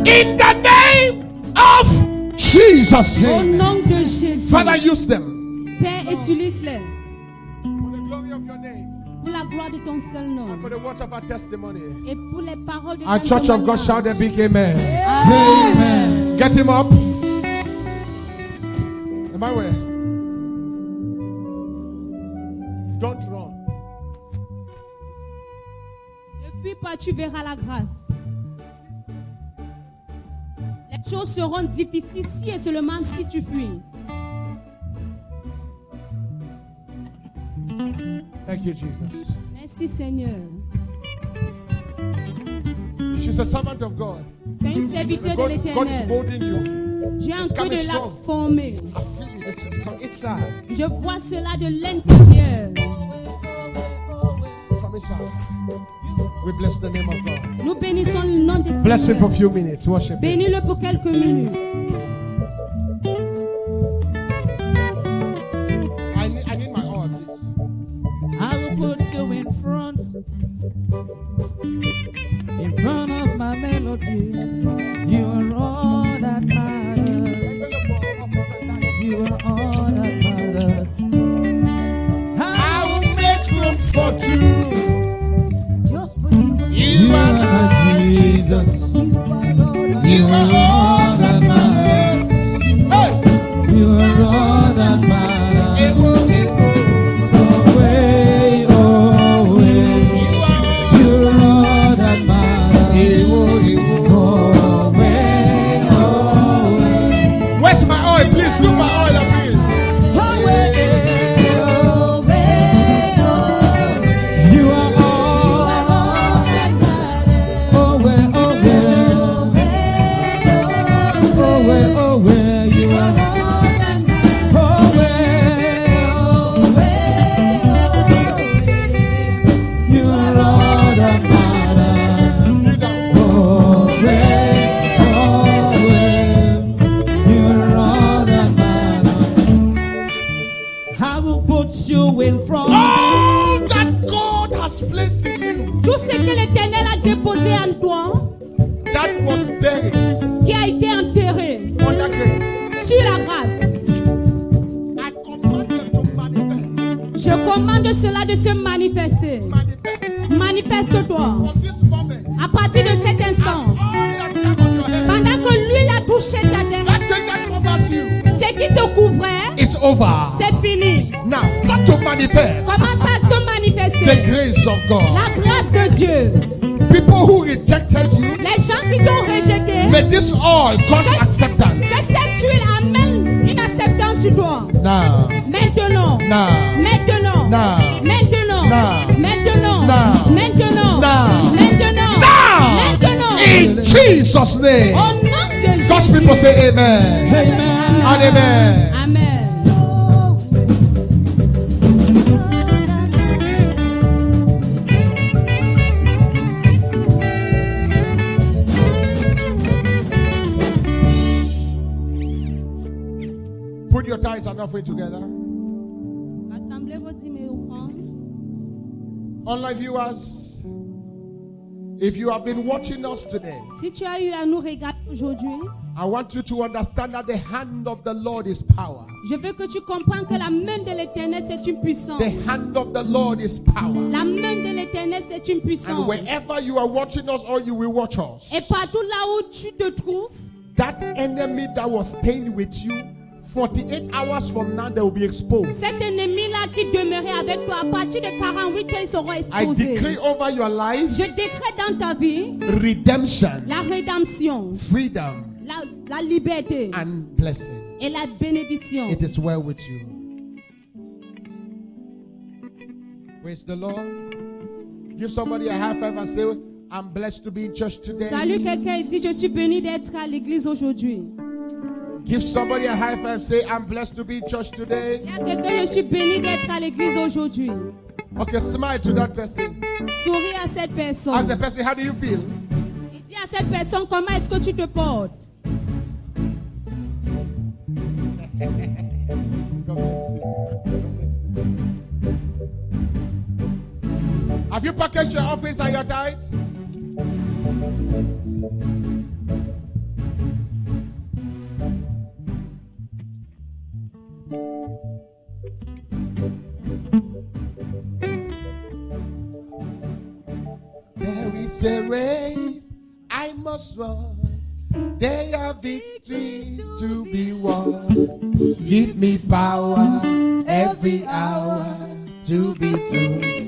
In the name of Jesus. Au nom de Jésus. Father, use them Père, utilise-les for the glory of your name pour la gloire de ton seul nom. and for the words of our testimony. Et pour les paroles de Our ton church of God témoignage. shout a big amen. Amen. Get him up. Emmanuel, don't run. Ne fuis pas, tu verras la grâce. Les choses seront difficiles si et seulement si tu fuis. Thank you, Jesus. Merci Seigneur. She's a servant of God. C'est une serviteur de God is l'Éternel. molding you. Dieu est en It's train de coming la strong. former. I feel it. It's from inside. Je vois cela de l'intérieur. From inside. We bless the name of God. Nous bénissons le nom de Bless him for a Seigneur. few minutes. Worship him. Bénis-le pour quelques minutes. I need my oil, please. I will put you in front of my melody. You are all that matters. You are all that matters. I will make room for two. Just for you. You are my Jesus. You are all that matters. Hey! You are all that matters. Away, away. You are all that matters. Away, away. Where's my oil? Please look my oil up here. You are all that matters. Away, away. Away, away. You are you are all that matters. Away, away. You are all that matters. I will put you in front. All that God has placed in you, Tout ce que l'Éternel a déposé en toi, that was buried qui a été enterré under grace. sur la grâce, I command them to manifest. je commande cela de se manifester. Manifest. Manifeste-toi. From this moment, À partir de cet instant, all that's come on your head, pendant que l'huile a touché ta tête, that thing that covers you, ce qui te couvrait, it's over. c'est fini. Now start to manifest Commence à te the manifester. grace of God. La grâce de Dieu. People who rejected you, Les gens qui t'ont rejeté, may this oil cause acceptance. que cette huile amène une acceptance sur toi. Now, Maintenant. now, Maintenant. now, Maintenant. now, Maintenant. now, Maintenant. now, Maintenant. now, Maintenant. in Jesus' name. Au nom de God's Jésus. people say amen. Amen. And amen. Amen. Put your tithes and offering together. Rassemblez vos dîmes et offrandes. Online viewers, if you have been watching us today, Si tu as eu à nous regarder aujourd'hui, I want you to understand that the hand of the Lord is power. je veux que tu comprennes que la main de l'Éternel, c'est une puissance. The hand of the Lord is power. La main de l'Éternel, c'est une And puissance. wherever you are watching us or you will watch us, Et partout là où tu te trouves, that enemy that was staying with you, 48 hours from now, they will be exposed. cet ennemi-là qui demeurait avec toi, à partir de 48 heures, ils seront I exposés. decree over your life Je décrète dans ta vie redemption, la rédemption, freedom, la liberté and blessing. et la bénédiction. It is well with you. Praise the Lord. Give somebody a high five and say, I'm blessed to be in church today. Salut quelqu'un et dit, je suis béni d'être à l'église aujourd'hui. Give somebody a high five, say, I'm blessed to be in church today. Il y a quelqu'un, je suis béni d'être à l'église aujourd'hui. Okay, smile to that person. Souris à cette Ask personne. the person, how do you feel? Et dis à cette personne, comment est-ce que tu te portes? God bless you. God bless you. Have you packaged your offerings and your tithes? There is a race I must run. There are victories to be won. Give me power every hour to be true.